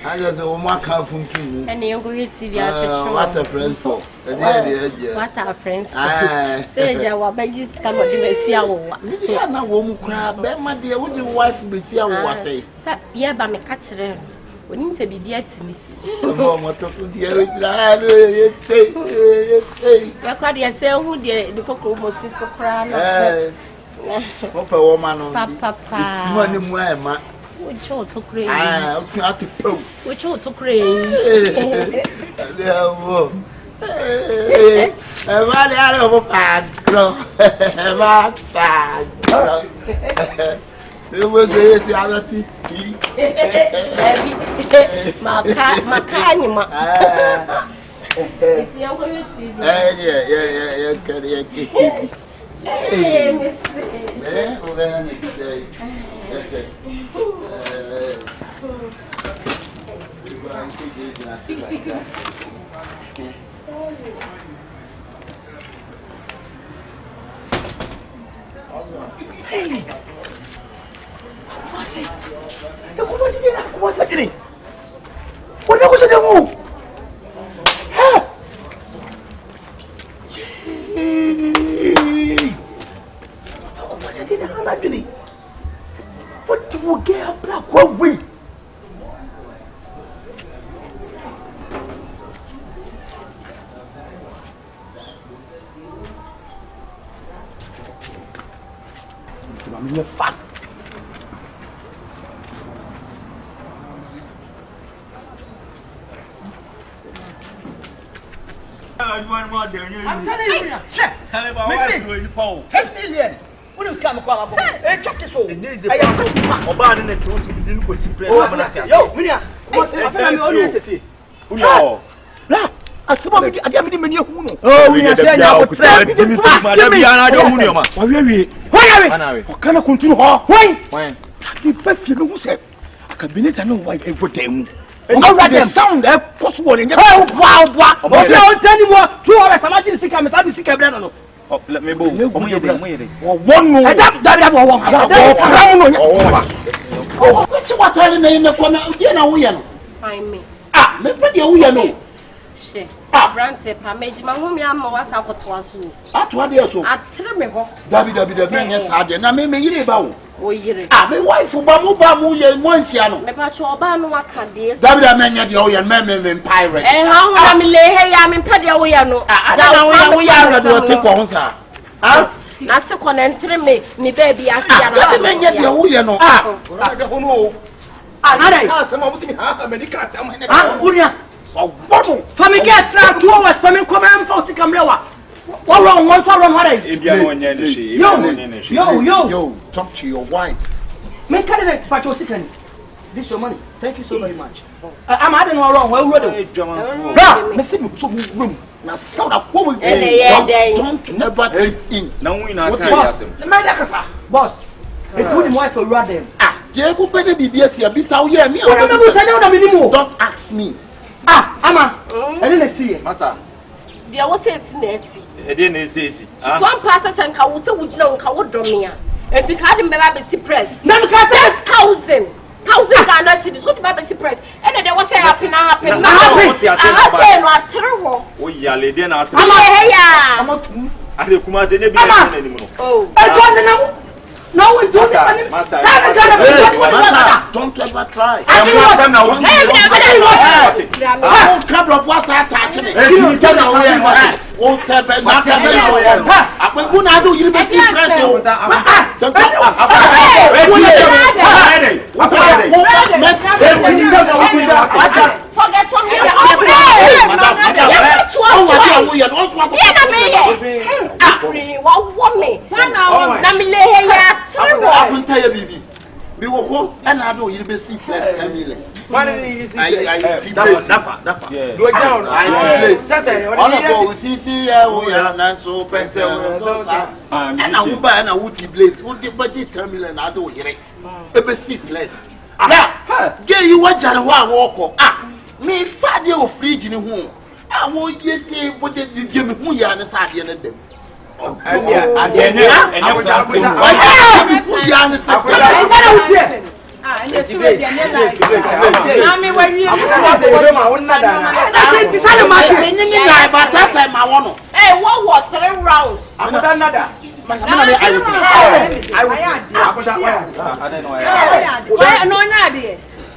I just a woman come from you. And you're going to see what a friend for. What are friends? Say, I will be just come and see our na woman crab, but my dear, would your wife be see our say? Yeah, but me catch them. We need to be dear to miss. What to dear with yes, You're quite yourself who the cocoa motive so cry. Opa woman. Papa. Simone Muema. Which ought to create. Ah, to po. Which ought to create. Vale, I don't know. You will be the other tea. Macanima. What's happening? What was it? What do we get a black one way? I'm fast. I'm telling you, check. Missing 10 million. What is coming from? Hey, check this out. I am so bad. Oba ne te osi bi ko si press. Yo, Minia. Come say, I feel I'm on USF. Uyo. La, asema me ade am di meni hu no. Oh, Minia say na ko try. Jimmy Smith madam bi ana de hu no ma. Wa wie. O kana continue ho. When? Ni pa fi no hu say. Akabenezer no wife e go dem. The sound possible in your wow. What's your telling you 2 hours? I'm not sick. I'm not sick. No. Let me go. One more. What's what telling me in the corner? I mean. Ah, me put you know. She. Brand say, I made my home. I'm was up to us. At what they so. I tell me what. Yes, I did. Now, me about. Oh, yeah. Ah, my wife for Bamu, you once, Yano. Me patch your ban, what can this? David, man, you're men pirate. And how am I lay here? I'm in Padia. We are no. I don't know we are not take on, sir. Ah, not to connect me, baby. I see. I don't get your way, no. Ah, I don't know. I some of them have many cats. Ah, Unia. Oh, Family get 2 hours for me. Come and for to come lower. What wrong? One for wrong. Yo, talk to your wife. Make candidate for your second. This your money. Thank you so very much. I'm adding no wrong. Well, ready. Room. Now, so that what we don't never chip in. Now we not boss. It told him wife for them. Ah, Diego better be BS. Don't ask me. Ah, Ama. I didn't see it. Massa. There was a snazzy. I didn't say. One passes and Kawusa would know Kawodomia. And if you can't remember the press, none of 1,000 Ghana cities. What about the press? And there was a happy. I say, not terrible. Oh, yeah, lady, not. I'm I come say anymore. Oh, no one does it. Don't ever try. I won't couple of what's attaching it. Won't ever you forget from me. We will hope and I know you'll be see plus 10 million. Why did you see? I would blaze. Would the budget 10 million? I do hear it. A see plus. Now, get you what Jan walk. Ah, me father your fridge in the home. I won't just say what did you give me who you are the side of them.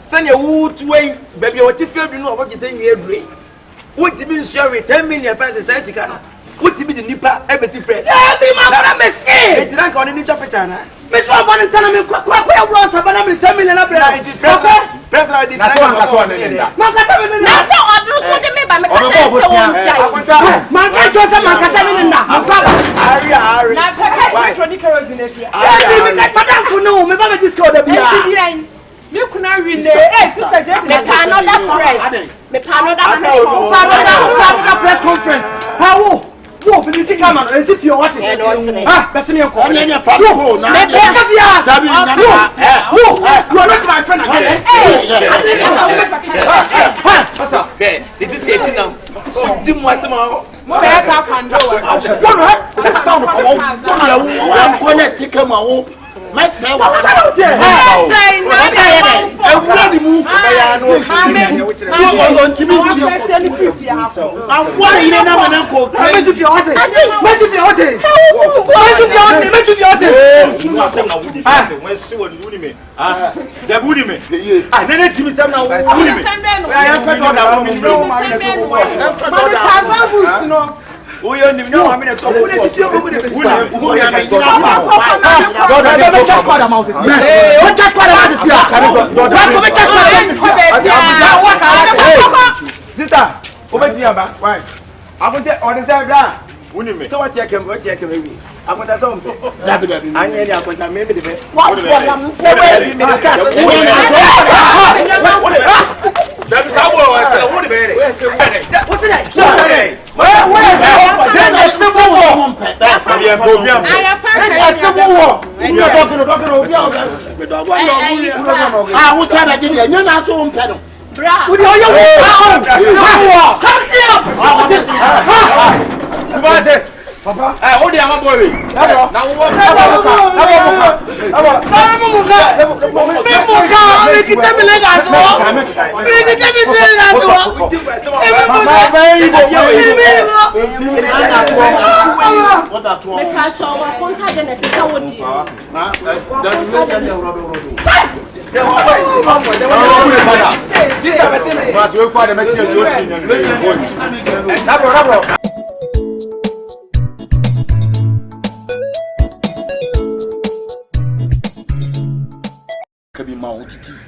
Send your wood way, baby. What if you know what you say? You agree? What do you mean, Sherry? 10 million pesos, What me the nipa everything press. Be my brother me see. It rank on the nipa picture na. Me so about to tell me kwa ross abana me 10 million abra. Press like this. Man kasa me na so odun so de me ba me kasa se won chai. Man ka jo se man kasa me na. Ari. Na pepper introduce kerosene here. Yeah, me get madam for no, me ba me disco de bia. Me kuna win sister Jane. Me pa another press. Me pa another press conference. How? Wo, be see come on, as if you what? Ah, person you call. Me fa go na. Me ka fia. Dabi na. You are not my friend again. Hey, this is 18 now. Dim was some Pepper pando. The sound of I'm going to take him out. Myself, Oh, you know, I'm in a top. What is it? You're going to be so what you can maybe. I want to some. I need to put maybe the best. What that is how I want to be. What's it? Where's there's a civil war. I civil war. What's that? You're not so pedal. Would you come see up? Papa, hold the other boy. Now what?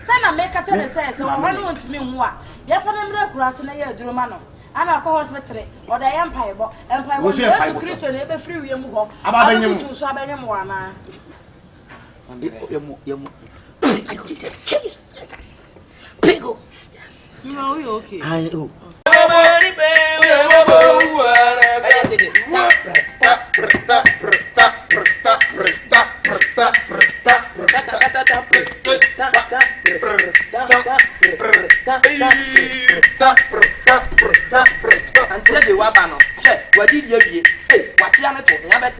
Sana make a chance say so I want me nwa. Ya fa me kurase na ya aduro ma no. Ana ko hospital or the empire bo empire wo Jesus Christ na be free wi mu ho. Abanyem so abanyem wa na. Jesus. Pigo. Yes. No, you okay? I oh. Until the wabano, what did you be? Hey, what you are talking about?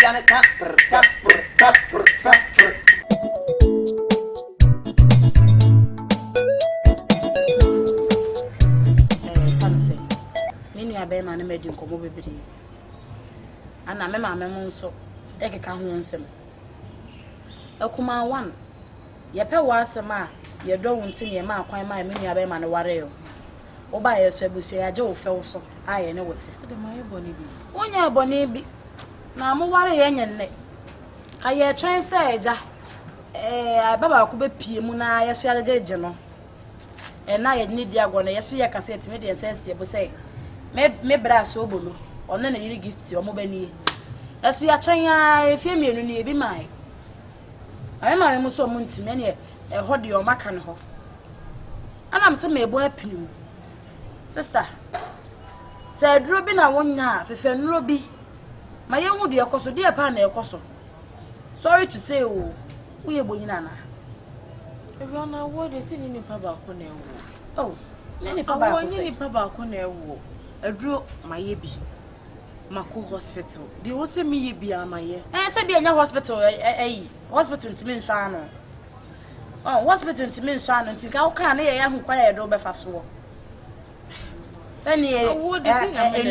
Abema na medi nkomo bebiri ana me ma memo nso ekeka ho nsem akuma 1 ye pe wa asem a ye do wonti ne ma akwan ma me nua abema na ware yo oba ye so abusu ya je ofe wo so aye ne wote de ma ye boni bi wonya boni bi na mo ware ye nyenне ka ye twen se eja baba ko be pie mu na ye so ya de no na ye ni dia go na ye so ye cassette me de sense bo say me bra so bolo ono na yiri gift o mo bani esu ya twen ya efie mienu ni ebi mai ayi ma me so mo ntime ne ho de o maka ne ho ana mse me ebo apinu sister say duro bi na wonya fefe nuro bi ma ye hu de ekoso de pa na ekoso sorry to say o wo ye bonyina na ewa na wo de se ni pa ba ko na ewo oh ni pa ba ko se ni pa ba ko na ewo aduro maye bi mako hospital di wo se mi ye bi amaye se bi enya hospital hospital ntimi nso ano hospital ntimi nso ano ntika wo kan na ye hu kwa ye do be fa so se ni e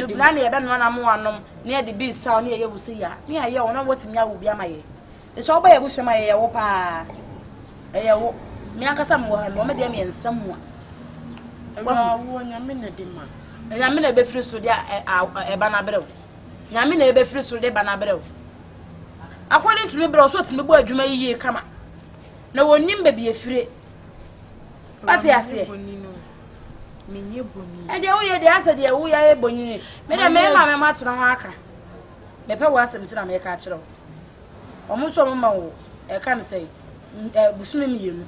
plan ye be no na mo anom na ye de bi sa na ye bu se ya na ye wo na wotimi ya wo bi amaye so wo ba ye bu hye maye ye wo pa ye wo mi akasa mo ha mo me de mi ensam mo a wo nyame na de ma nyame na be free so dia eba na brew nyame na ebe free so de ba na brew according to me brew so timi bo adwuma yiye kama na wonim be be efire pati ase menye boni e de wo ye de ase de wo ya e boni me de me ma me matena ho aka me pe wo asem tina me ka kire omo so mo ma wo e ka ne sei busumi mi yenu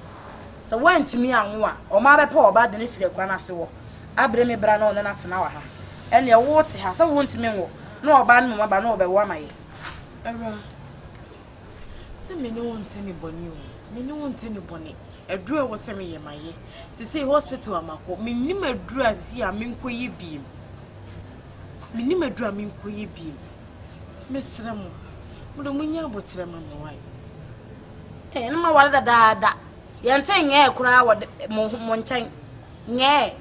so wantimi anwo a o ma be pe oba de ne fire kwa na se wo abre me bra na o na tena wa ha ene wo te ha so wantimi wo na oba no ma ba na oba wo amaye era se me no ntemi boni o me no ntemi boni edru e wo se me ye maye se say hospital amako me nim edru asisi a me nkoye biem me nim edru a me nkoye biem me sere mo do munya abotre ma me wai na ma wale da yente nge kura wo mo nchan nge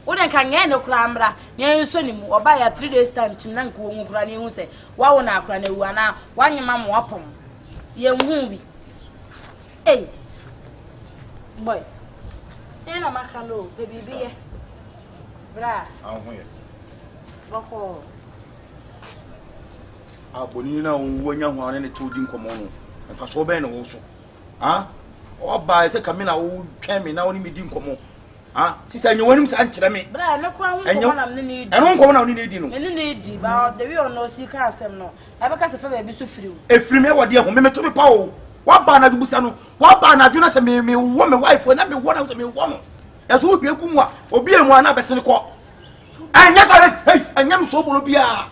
wo den ka nge ne kura amra ne nso ni mu oba ya 3 days time tim na nko wo kura ne hu se wa wo na akura na wu ana wanyema mo apom ye hu bi boy ena makalo baby biye bra ahwe bako aboni na wonya ho ane ne todi nkomo no fa so be na wo so oba se kamina wo twemi na woni medi nkomo sister nyewanim sa nkyere me bra ne kwa hu nkomo na me ne di eno nkomo na woni ne di no me ne di ba the way on si ka asem no e be ka se fa ba bi so firi efiri me wode ho me to me pa o wa ba na dubusa no wa ba na duna se me wo me wife na me wo na se me wo no ya so obi egu mu a obi emu ana besene ko anya ka anyam so bolo bia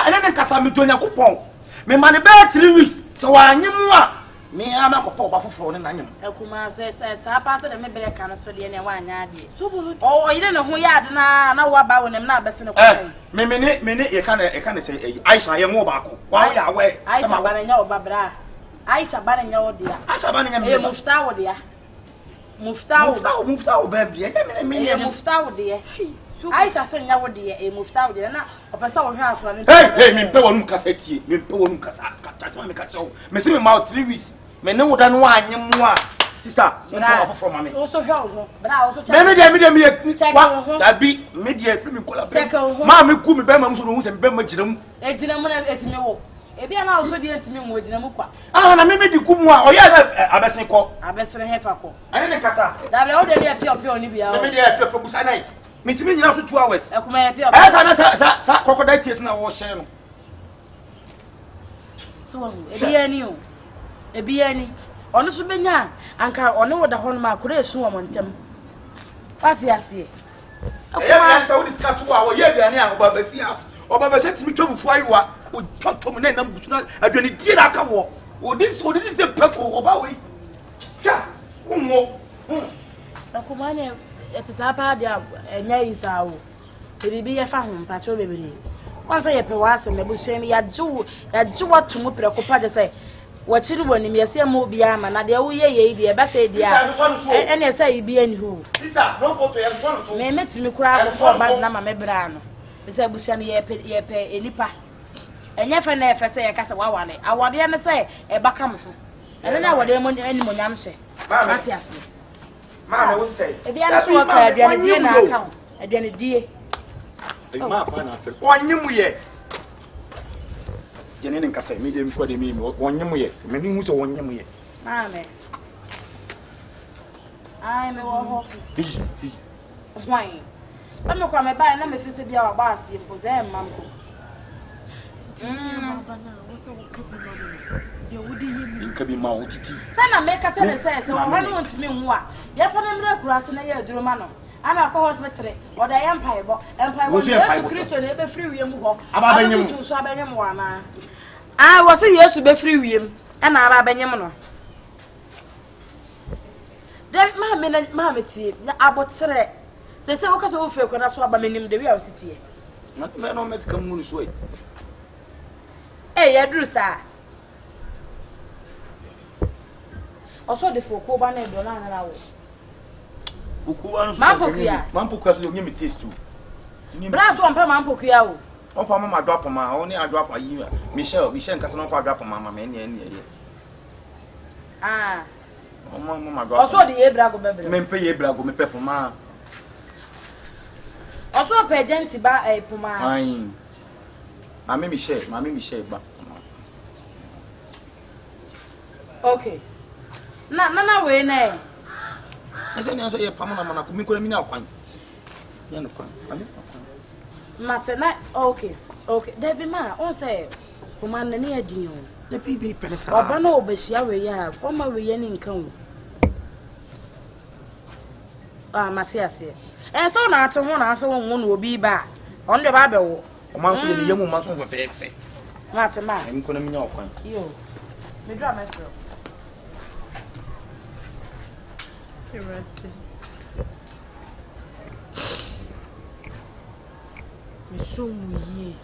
ene ne kasa me donya kupon me ma ne be 3 weeks so wa anyim a me ama ko ba foforo ne nanyim akuma se sa pa se de me bele kan so de ne wa anya ade so bolo o yire ne ho ya ade na wa ba wo ne na besene ko sai me ne e kan se Aisha ye mo ba ko wa ya we Aisha ba na nya o ba bra Aisha ba na nya o dia Aisha ba na nya me muftawo dia muftawo ba bia me muftawo dia Aisha se nya wo dia muftawo dia na opesa wo hwa afra ne hey me pe wonum kasa tie me pe wonum kasa kasa me ka chawo me se me ma 3 weeks me ne wo da no anyem a sister mo pa foforo ma me o so hwa wo bra o so check me wa da bi me dia free me kola ma me ku me be ma so no hu se me be ma ginam ginam na etime wo ebia na o so dia etime mo ginam kwa na me di ku mu a o ya abesen ko abesen hefa ko ane ne kasa da bla o de dia pio ni bia o me dia pio busa nai me timi nyina so 2 hours e kuma ya pio sa crocodile tears na wo share no so ebia ni ono so benya anka ono woda hono ma kura esu wo montem pasi ase akuma sa wo diska to a wo ye aduane a oba basi timi twa fufu ayiwa o twatom na busu na aduane die na aka wo o di se peko oba we sha ummo akuma ne etisapa dia enya isawo ebibi ye fa ho mpacho bebere kwanza ye pe wase me bushemi ya ju watumu preko pa de se wachiri woni me yese mo bia ma na de wo ye de ba se dia ene se ibi ani ho sister no go to ye so me metimi kura ko fo ba na ma me bra no be se bushani ye pe enipa enya fa na efe se ye kasa wawale awade ne se e baka mo ho ene na awade mo ani mo nyam hye mati ase ma wo say e bia no so ka aduane die na aka aduane die ma pa na fe onyim ye jene nen kasa me dem ko de mi onyim ye me ni hu so onyim ye Mame. Ai me wo ho. Hwan. Sabe ko me ba na me fi se bia wa ba asie mpo ze mam ko. Baba na wo se wo kabi mama. Ye wodi yemi. Nkabi ma wo titi. Sana me ka tele se wo no ntimi hu a. Ye fa na mra kura se na ye aduro ma no. Ana ko hospital. O da ye mpaebo. Mpaebo Yesu Kristo na e be free wiem ho. Aba benyem. Aba so abenyem wa na. Ah, wo se Yesu be free wiem. Ana aba benyem no. David ma tie na abotre se wo ka so wo fe ko na so aba menim de wi a wo sitie na no make kam mu so ya duru sa oso de fo ko ba na do na na wo ukuwa no so mampokuya so nyemi taste tu bra so ampa mampokuya wo opa mama do apoma oni ado apa yi Michelle nkasa no fa do apoma mama ene mama do oso de ye brago bebre me mpe ye brago me pepoma oso pe agent ba poma ai Mami mi share ba. Okay. Na we na. Ese ni aso ye pam na mana ko mi ko mi na kwan. Ya no kwan. Mami. Mate na okay. Debi ma on say kuma na ne adin o. The PB pelesa. Oba na obehia we ya, o ma we ye ni nkan o. Matias ye. So na ate ho na ase wo no obi ba. On de ba be wo. O man so de yemu man so fefe. Mate ma. Em ko na mi nya okwan. Yo. Me dra metro. Irate. Me so muye.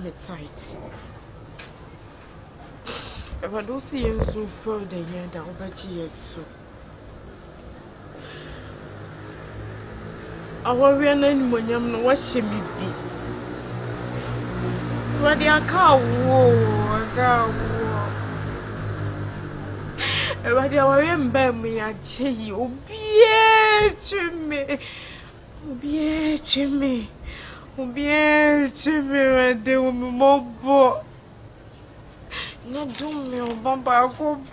Me tight. If I don't see you so further, yeah, that will bet you so. I worry and then when you know what she may be. What I can't What I remember me, I tell you, be to me. Be to me. Be to me, and they will be more. Na do me o bamba Gobe.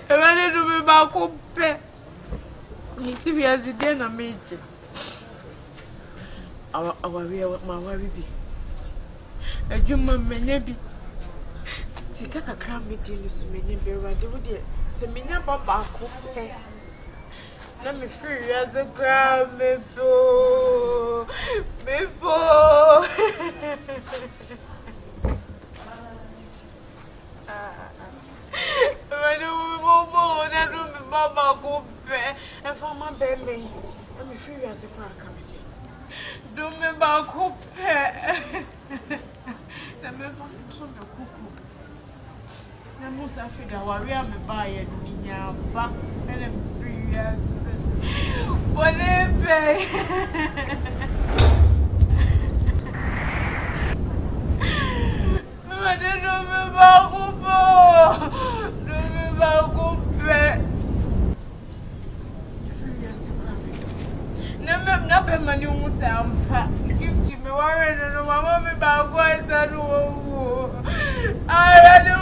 Ewale do me ba Gobe. Ni ti bi azide na meje. Awari ma wari bi. Adwuma menye bi. Ti kaka kra me di ni so menye bi Ewade wo de se menye baba Gobe. Na me free as a crab, me bo. I don't know, Baba Gobe. And for my baby, let me free as a crab. Do me back Gobe. Let me find some cuckoo. I must have figured out where I'm buying me back and I'm free as whatever. I don't know about Gobe. Don't know about Gobe. Never money won't sound gift to me. Why don't know my mommy about boys and whoa. I don't know.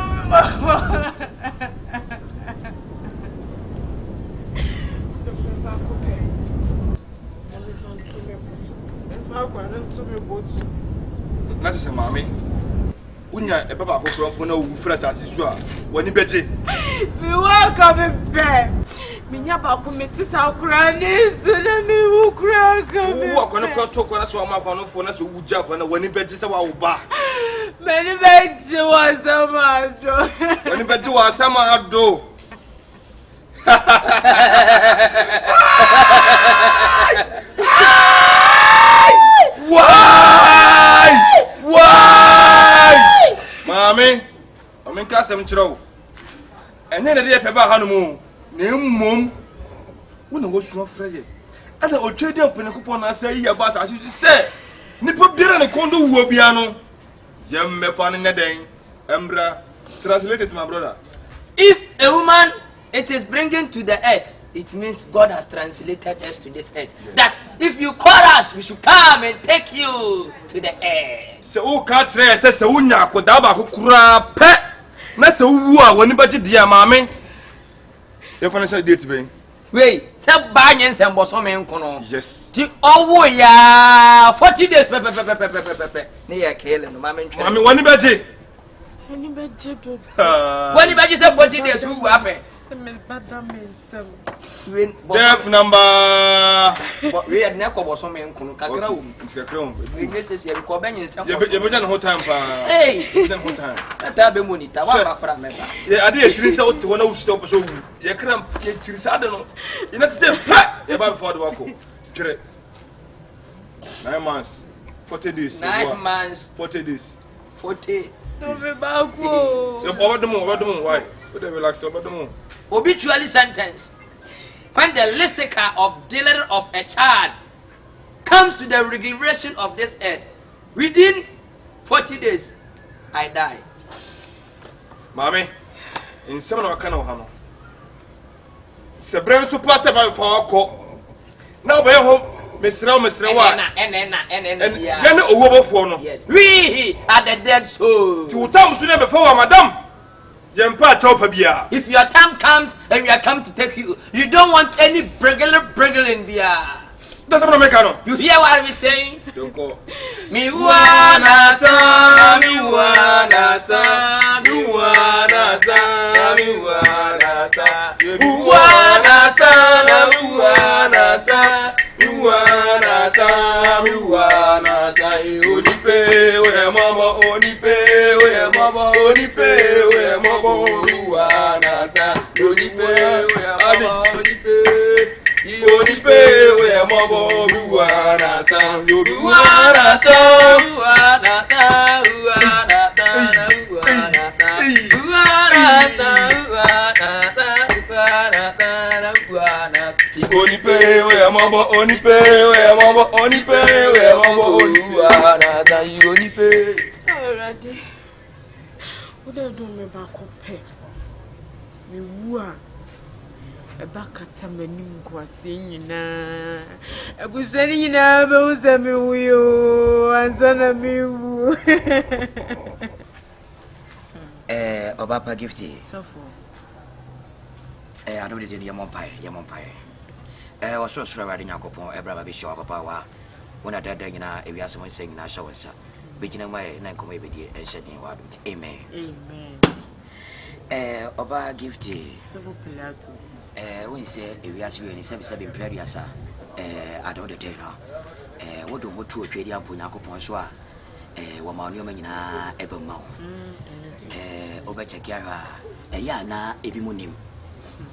Not as a mammy. Unya, a papa who no fresh as you are. When you bet it, we welcome back. Minyaba committee sa krani suna mi ukra kami. Wo akona kwa to kwa so ma kwa no fo na so wuja kwa na wani bedi se wa wo ba. Mani bedi wa sama do. Wani bedi wa sama do. Why? Mami ka sem kiro. Ene na de pe ba hanu mu. Na mmom wona wo suwa freye ana otwedi ampene kupon na sai ya ba sa se nipa biara ne kondo wuo bia no yemme fa ne den embra translate it to my brother. If a woman it is bringing to the earth, it means God has translated us to this earth. Yes. That if you call us, we should come and take you to the earth. Se o ka tre se unya akoda ba kokura pe na se wu a woni ba dia maame. You financial date be. Wait, say ba nyen se mboso me nkono. Yes. Ti owo ya 40 days pe. Ne ya kele no maame ntwe. Maame woni ba je. Woni ba je do. Woni ba je say 40 days wu ape. Me bada me sem. Def number. We had na ko boso me nkono kakra wo. Kakra wo. We say ye ko ba nyen se. Ye be na no time pa. Hey. Ye be na no time. Ata be monitor wa ba pra me ba. Ye ade ye chiri se wote wona wusu so wu. Ye kram ye chiri se ade no. You not say pa ye ba before the wako. Chiri. 9 months. 40 days. 9 months. 40 days. 40. No me ba ko. Ye over the moon. Why? Would they relax over the moon? Obituary sentence. When the listicle of dealer of a child comes to the regulation of this earth, within 40 days, I die. Mommy, in some of our hano. Sebren so pass about for our court. Now, by home, Mesra. Yeah. Yana owo for no. Yes. We are the dead soul. To tam so before madam. Jempa chopa bia. If your time comes and we are come to take you, you don't want any briggle in beer. That's what I make no. You hear what I'm saying? Don't go. Me wanna sa, me wanna sa, me wanna sa, me wanna sa, me wanna sa, me wanna sa, me wanna sa, me wanna sa. Onipe, we mama, onipe, we mama, onipe, we mama, me wanna sa, onipe, we mama, onipe. Onipe we mabo buana sa buana sa buana sa buana sa buana sa buana sa buana sa buana. Onipe we mabo onipe we mabo onipe we mabo buana sa onipe. Already. What do you me back up? Me wa. Ebakata manim kwase nyina abusani nyina be usami wuyo ansana miwu Obapa gifty so for I don't did your monpai was so sure riding Yakopon Ebra be sure papa wa when I died nyina if you are someone saying na show us beginning my nine come with you and shedding word amen Oba gifty so for Pilato when say if you ask me any 7 periods, I don't know. What do you to a trade up on Yakopon Swa? One more human in a Ebomau. Over Chakara, a yana ebimunim.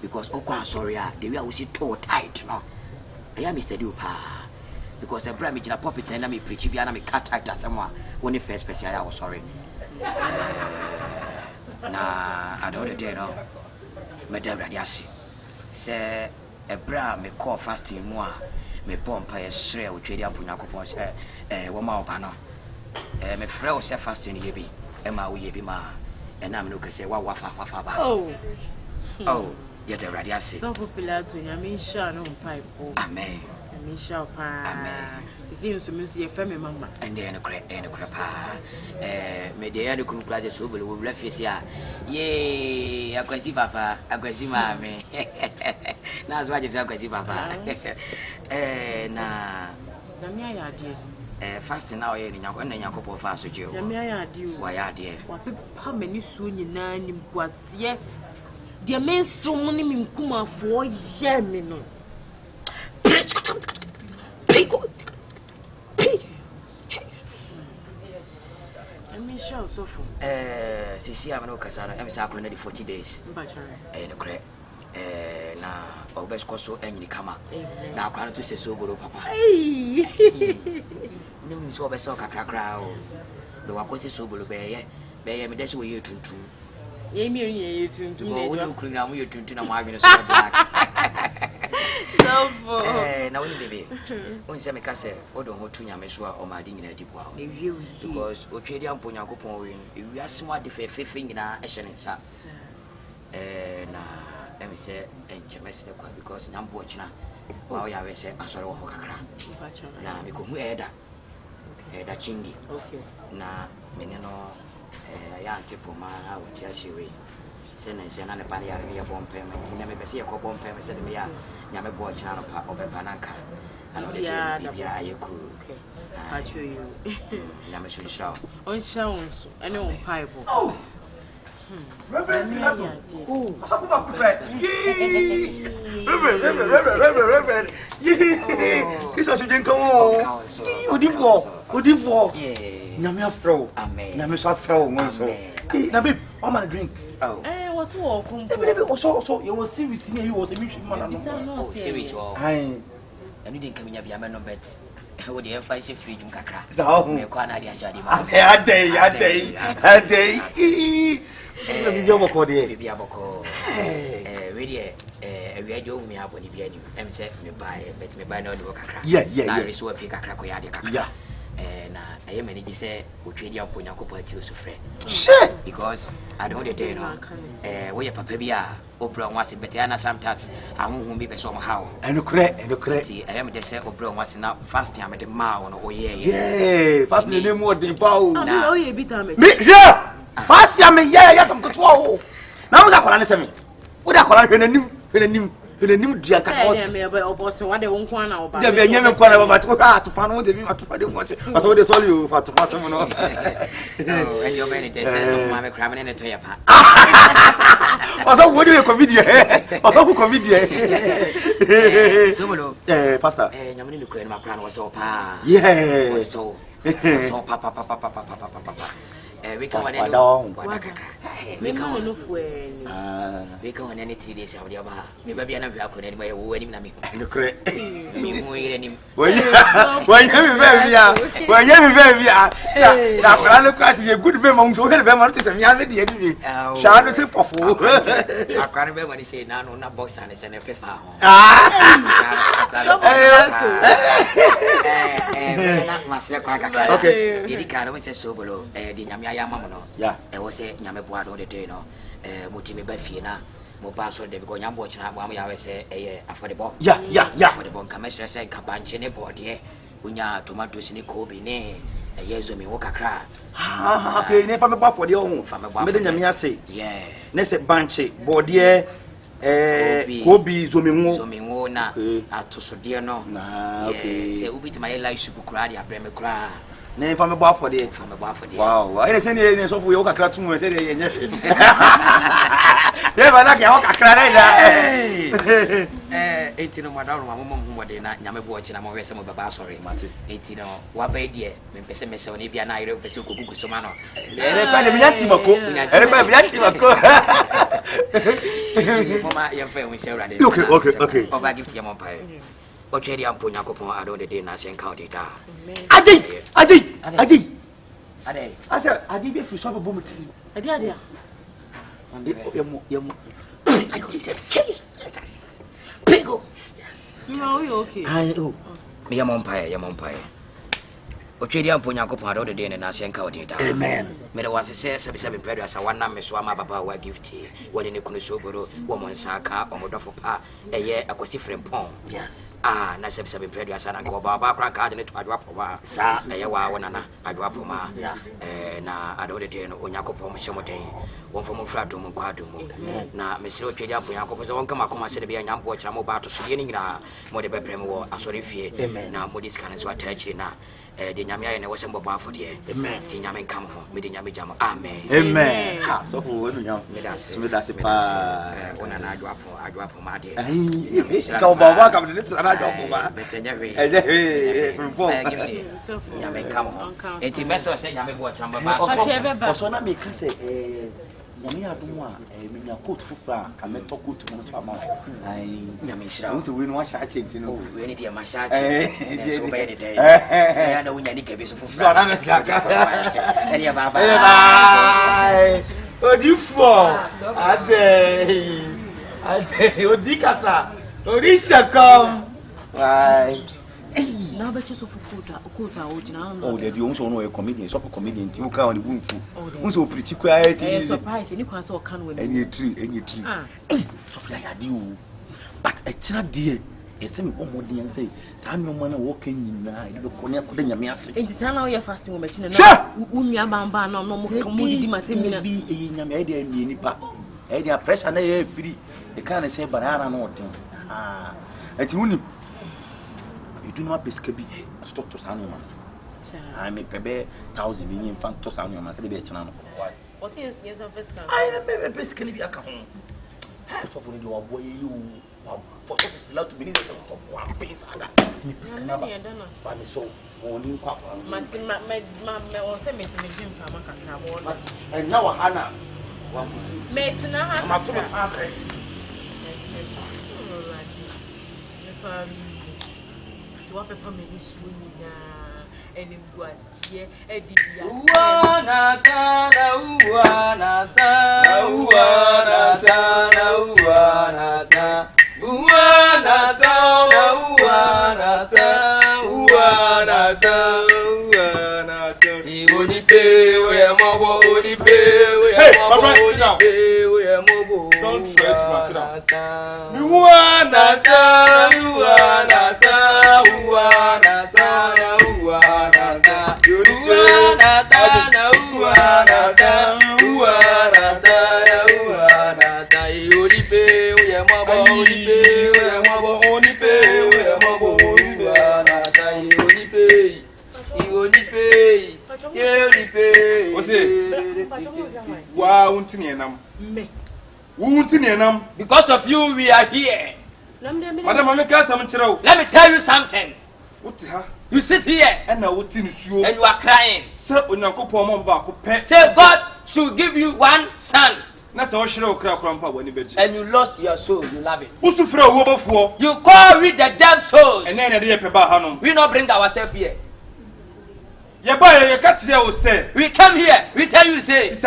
Because Okwa sorry, they will see too tight. No, I am Mr. Dupa. Because the Bramage in a puppet and I may preach you and I cut tight as someone when the first special I was sorry. Nah, I don't know. Madame Radiasi. Say a bra me call fasting moi me pompa a shre with trade up on Yakopon say woma opano me frɛ say fasting ye bi e ma wo ye bi ma and am no say wa wafa ba oh ye the radiasi so popular to nyame sha no pipe amen me sha pa amen isi so me so ye fa me mama and then pa me de ya de kunu plaje so bele wo rafisi a ye akwasi papa akwasi mame na so aje akwasi papa na me ayade fasting now ye ni nyako na nyako po fa so je o na me ayade o wa ya de wa pepa mani so nyina ni kwase de me so mo ni minkuma fo ye me no show so for see I'm no kasana I'm say akro na 40 days no kre na obes koso enyi kama na akro na to say so goro papa no mi so obes o kakra o do wakosi so bolo be ye me desi wo ye tuntum ye mi ye tuntum na wo kru na mo ye tuntum na mo adwene so black so for na woni bebe won se me ka se odo ho tu nyame so a o ma di nyina di bua because o twedi ampo Yakopon we wi asemo ade fefe nyina e hye ne nsa na em se enchemese de kwa because nyambo ochina wa o ya we se asore wo kakra na me ko hu eda chingi na mene no ya antipo ma na wo ti ahyewe se na ne pa ya re ye bom payment na me be se ye ko bom payment se de me ya nya me bo china no pa obeba na nka na no de bia ayeku acho you nya me so shira on shawns ene on pipe Reverend Pilato. Oh, asapo ba ku pe. Reverend. Christ asuje nkan o. Odifo. Nyame afro. Amen. Nyame so asro mo so. Na babe, o ma drink. Was wo kompo. Babe, so you was serious ni you was a mission man. Oh, serious wo. Ai. Enu din kaminya bia me no bet. Wo de fa she free dum kakra. Za me kwa na dia shade ma. Adey. Na bibia boko de. Bibia boko. We de we de o mi aboni bia ni. Em se me buy bet me buy na o kakra. Na reso wa pi kakra ko ya de kakra. Yeah. Na aye manage say o twedi ampo Yakopon ati o so frɛ. Shit. Because I don't day no. We are papa bia. Obro was better and sometimes I won't be somehow. And the correct. I am the set Obro was now fast time at the mouth. Oh, yeah. Fast no more than bow. Oh, yeah, be damn it. Fast yam, yeah, I'm good. Now that one answer me. What I call a new dear boss, what they won't want now. There be never quite about to find out the view to find what I saw you for to pass someone on. And your many days of my cramming in a toy apart. Also, what do you comedian? Oh, comedian. So, Pastor, I'm in the crane, my plan was so pa. Yeah, so papa. We come on any down. We come on we come on any 3 days of the other. Maybe I'm not going anywhere. Wedding me. And the correct me. When you I look at you, good memory to get them to some young lady. Shall I say for fool? I can't remember when he said, no, not box and it's an epiphany. Okay, the kind of so below the Yamamano. Yeah, I was saying Yamabuad on the day, no, Mutimi Bafina, Mobaso, they go Yam watching out one hour say, for the bomb. Yeah, for the bomb, Commissioner said Cabanche board here, Unya, tomatoes in the Gobe, a years of me walk a cry. Okay, never about for the own from a Madame say, yeah, Nessa Banche, board here. Gobe Zomingo na to so dear no. Okay. Say ubi to my life super cry, I blame a cry. Name from a bar for the Wow, I didn't send any of you cry to me. Never like a cry. 18 of my daughter, my mom, who were not Yammy watching. I'm always some of the sorry, Martin. 18 what by dear, when Pessimist on Ibia and I wrote the Suku Sumano. Everybody, your friend, we shall run it. Okay. Oh, I give you my pie. Okay, I'm putting up upon the day, Nash County. Adi. I said, I did if you saw a boom. I did. Jesus. Pigo. Yes. No, you okay? I do. Me, I'm umpire. Okay, I'm putting up upon the day in Nash County. Amen. Me was a 77 predators. I want to swam papa were gifty. What in the Kunusoboro, woman Saka, or Modafopa, a year a different pond. Yes. Ah, na 77 predators and I go about card in it to drop over. Sir, a yawana, I drop ma. Na I don't attain Onyako Shomote, one from Fratum Quadumo. Na Monsieur Pedia Puyaco was one come across the Bian watch. I'm about to see any more the Bepremo, a sorry fear. Now, Modis can as well touch it now. The Yamia and I was about for the Amen. Tinyaman come home, meeting Yamijam. Amen. So who know with us a pa on an I drop my dear. Go back up to this and I drop over. Yaman come home. It's the best of saying Yaman watch. I'm about so not because Yamia Duma, a coat for can make talk to Monchama. I want to win one shot, you know, we need a massage. So many days. I know we need a bit of any of our what do you for? Ade, Odicasa, Odisha come. Right. Now, but just of a quota, oh, they also know a comedian, so for comedian, you can't the room for. Also, pretty quiet, surprise, and you can't so can win any tree. Soft like I do. But a child, dear, it's some more than say, Samuel man walking in the corner of the Yamias. It is now your fasting woman. Unyamba, no more commodity, Matimina be a idea in the nipa. Idea pressure, they free. They can't say banana nothing. Ah, at you. You do not biscuit stop to Samuel. I may pay 1,000 million francs to Samuel. I said, be a channel. What's his first? I am a biscuit be a home. Half of your boy, you for love to be of one piece. So, morning, papa. My or send me to the gym from and now, Hannah. Mates now, I'm up to my father. To what pepper may be swinging and it was here. Uana sana, uana sana, uana sana, uana sana, uana sana, uana sana, uana sana, uana sana. Udi pe, we are more, udi pe, we are more. Don't try to sit down. You wanna say, you wanna say, you wanna say, you wanna say, you wanna say, you wanna say, you wanna say, you wanna say, you only pay, we are mobile, only pay, we are mobile, only pay, we are mobile, you wanna say, you only pay, you only pay, you only pay. What's it? Wow, me. Because of you, we are here. Let me tell you something. You sit here and you are crying. Say God should give you one son. And you lost your soul, you love it. You call with the dead souls. We not bring ourselves here. We come here, we tell you say, if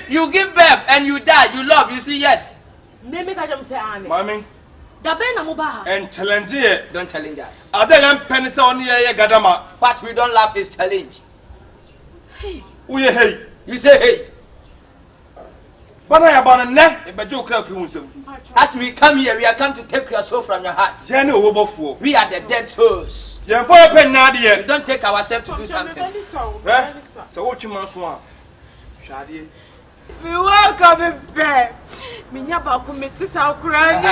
you give birth and you die, you love, you say yes. Mommy. And challenge it. Don't challenge us. But we don't love this challenge. Hey. You say hey. As we come here, we are come to take your soul from your heart. We are the dead souls. We don't take ourselves to do something. So what you must want? We welcome back. Minya ba ku meti sa okra ni.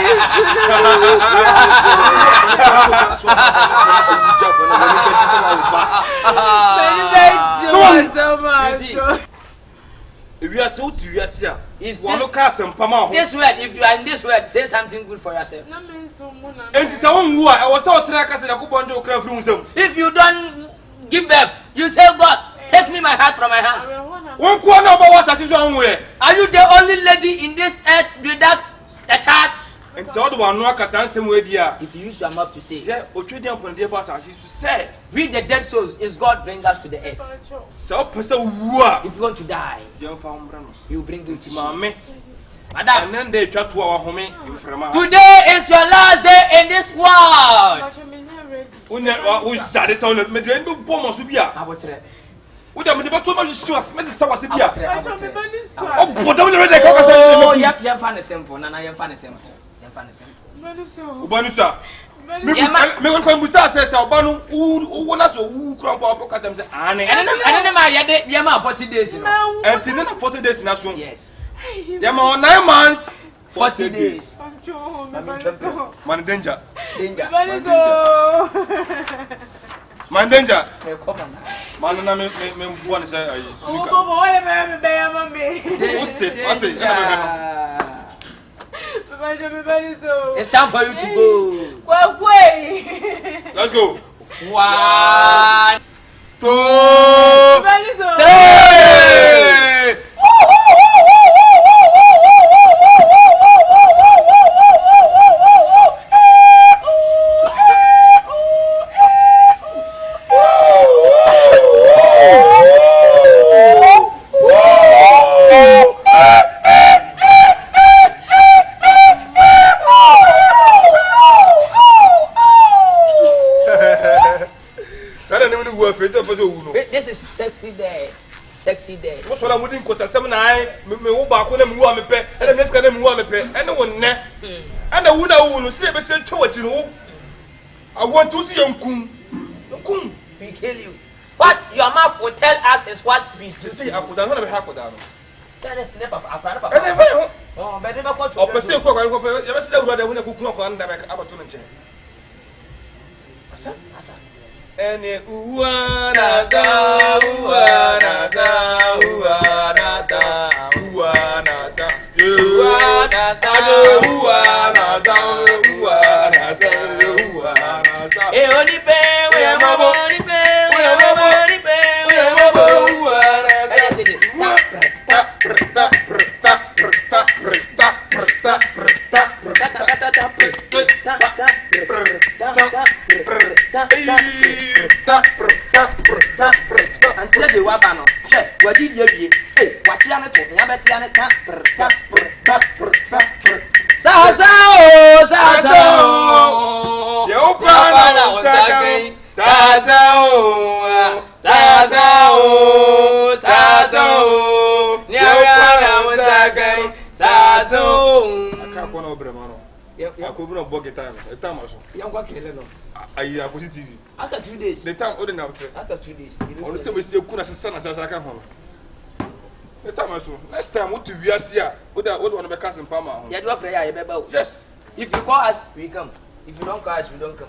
If you are so to yourself, is one of us and Pama. This word, if you are in this word, say something good for yourself. And it's someone who I was so trackers and a coupon joke. If you don't give birth, you say, God, take me my heart from my hands. One corner of us as your own way. Are you the only lady in this earth without a child? And so the one work as handsome way, dear. If you use your mouth to say, yeah, or trading upon the boss as you say, read the dead souls is God bring us to the earth. So, if you want to die, you bring you to mommy. Madam, and then they try to our home. Today is your last day in this world. Yes. There are 9 months, 40 days. Man danger. Man danger. Man na me buone say sunika. It's time for you to go. Let's go. 1, 2, 3. This is sexy day. Sexy day. What's what I'm waiting for? 7 9. Me back when me want me pay. And the next guy me want me pay. And the one ne. And the one who say be say to what you know. I want to see you kum. Kum. We kill you. What your mouth will tell us is what we do. See, I could not have happened down. Oh, but never got to. Oh, but still, you must know whether when I cook knock on the back about to mention. And it uanasa. Eh, only pay, we are mobile, only pay, we are mobile, only pay, we are mobile. Until the wabano, what did you be? Hey, what you are talking about? Sazao. Azo. Aka ko na obre ma no. Ako bi no bog time. E time aso. Yan kwa kele no. Ayi akosi TV. After 2 days. The time odi na after. After 2 days. Onu se we se ku na sesa na sasa ka ho. The time aso. Next time what to wiase a, odi want be cast in Palma ho. Ya do afre ya ye be ba o. Yes. If you call us, we come. If you don't call us, we don't come.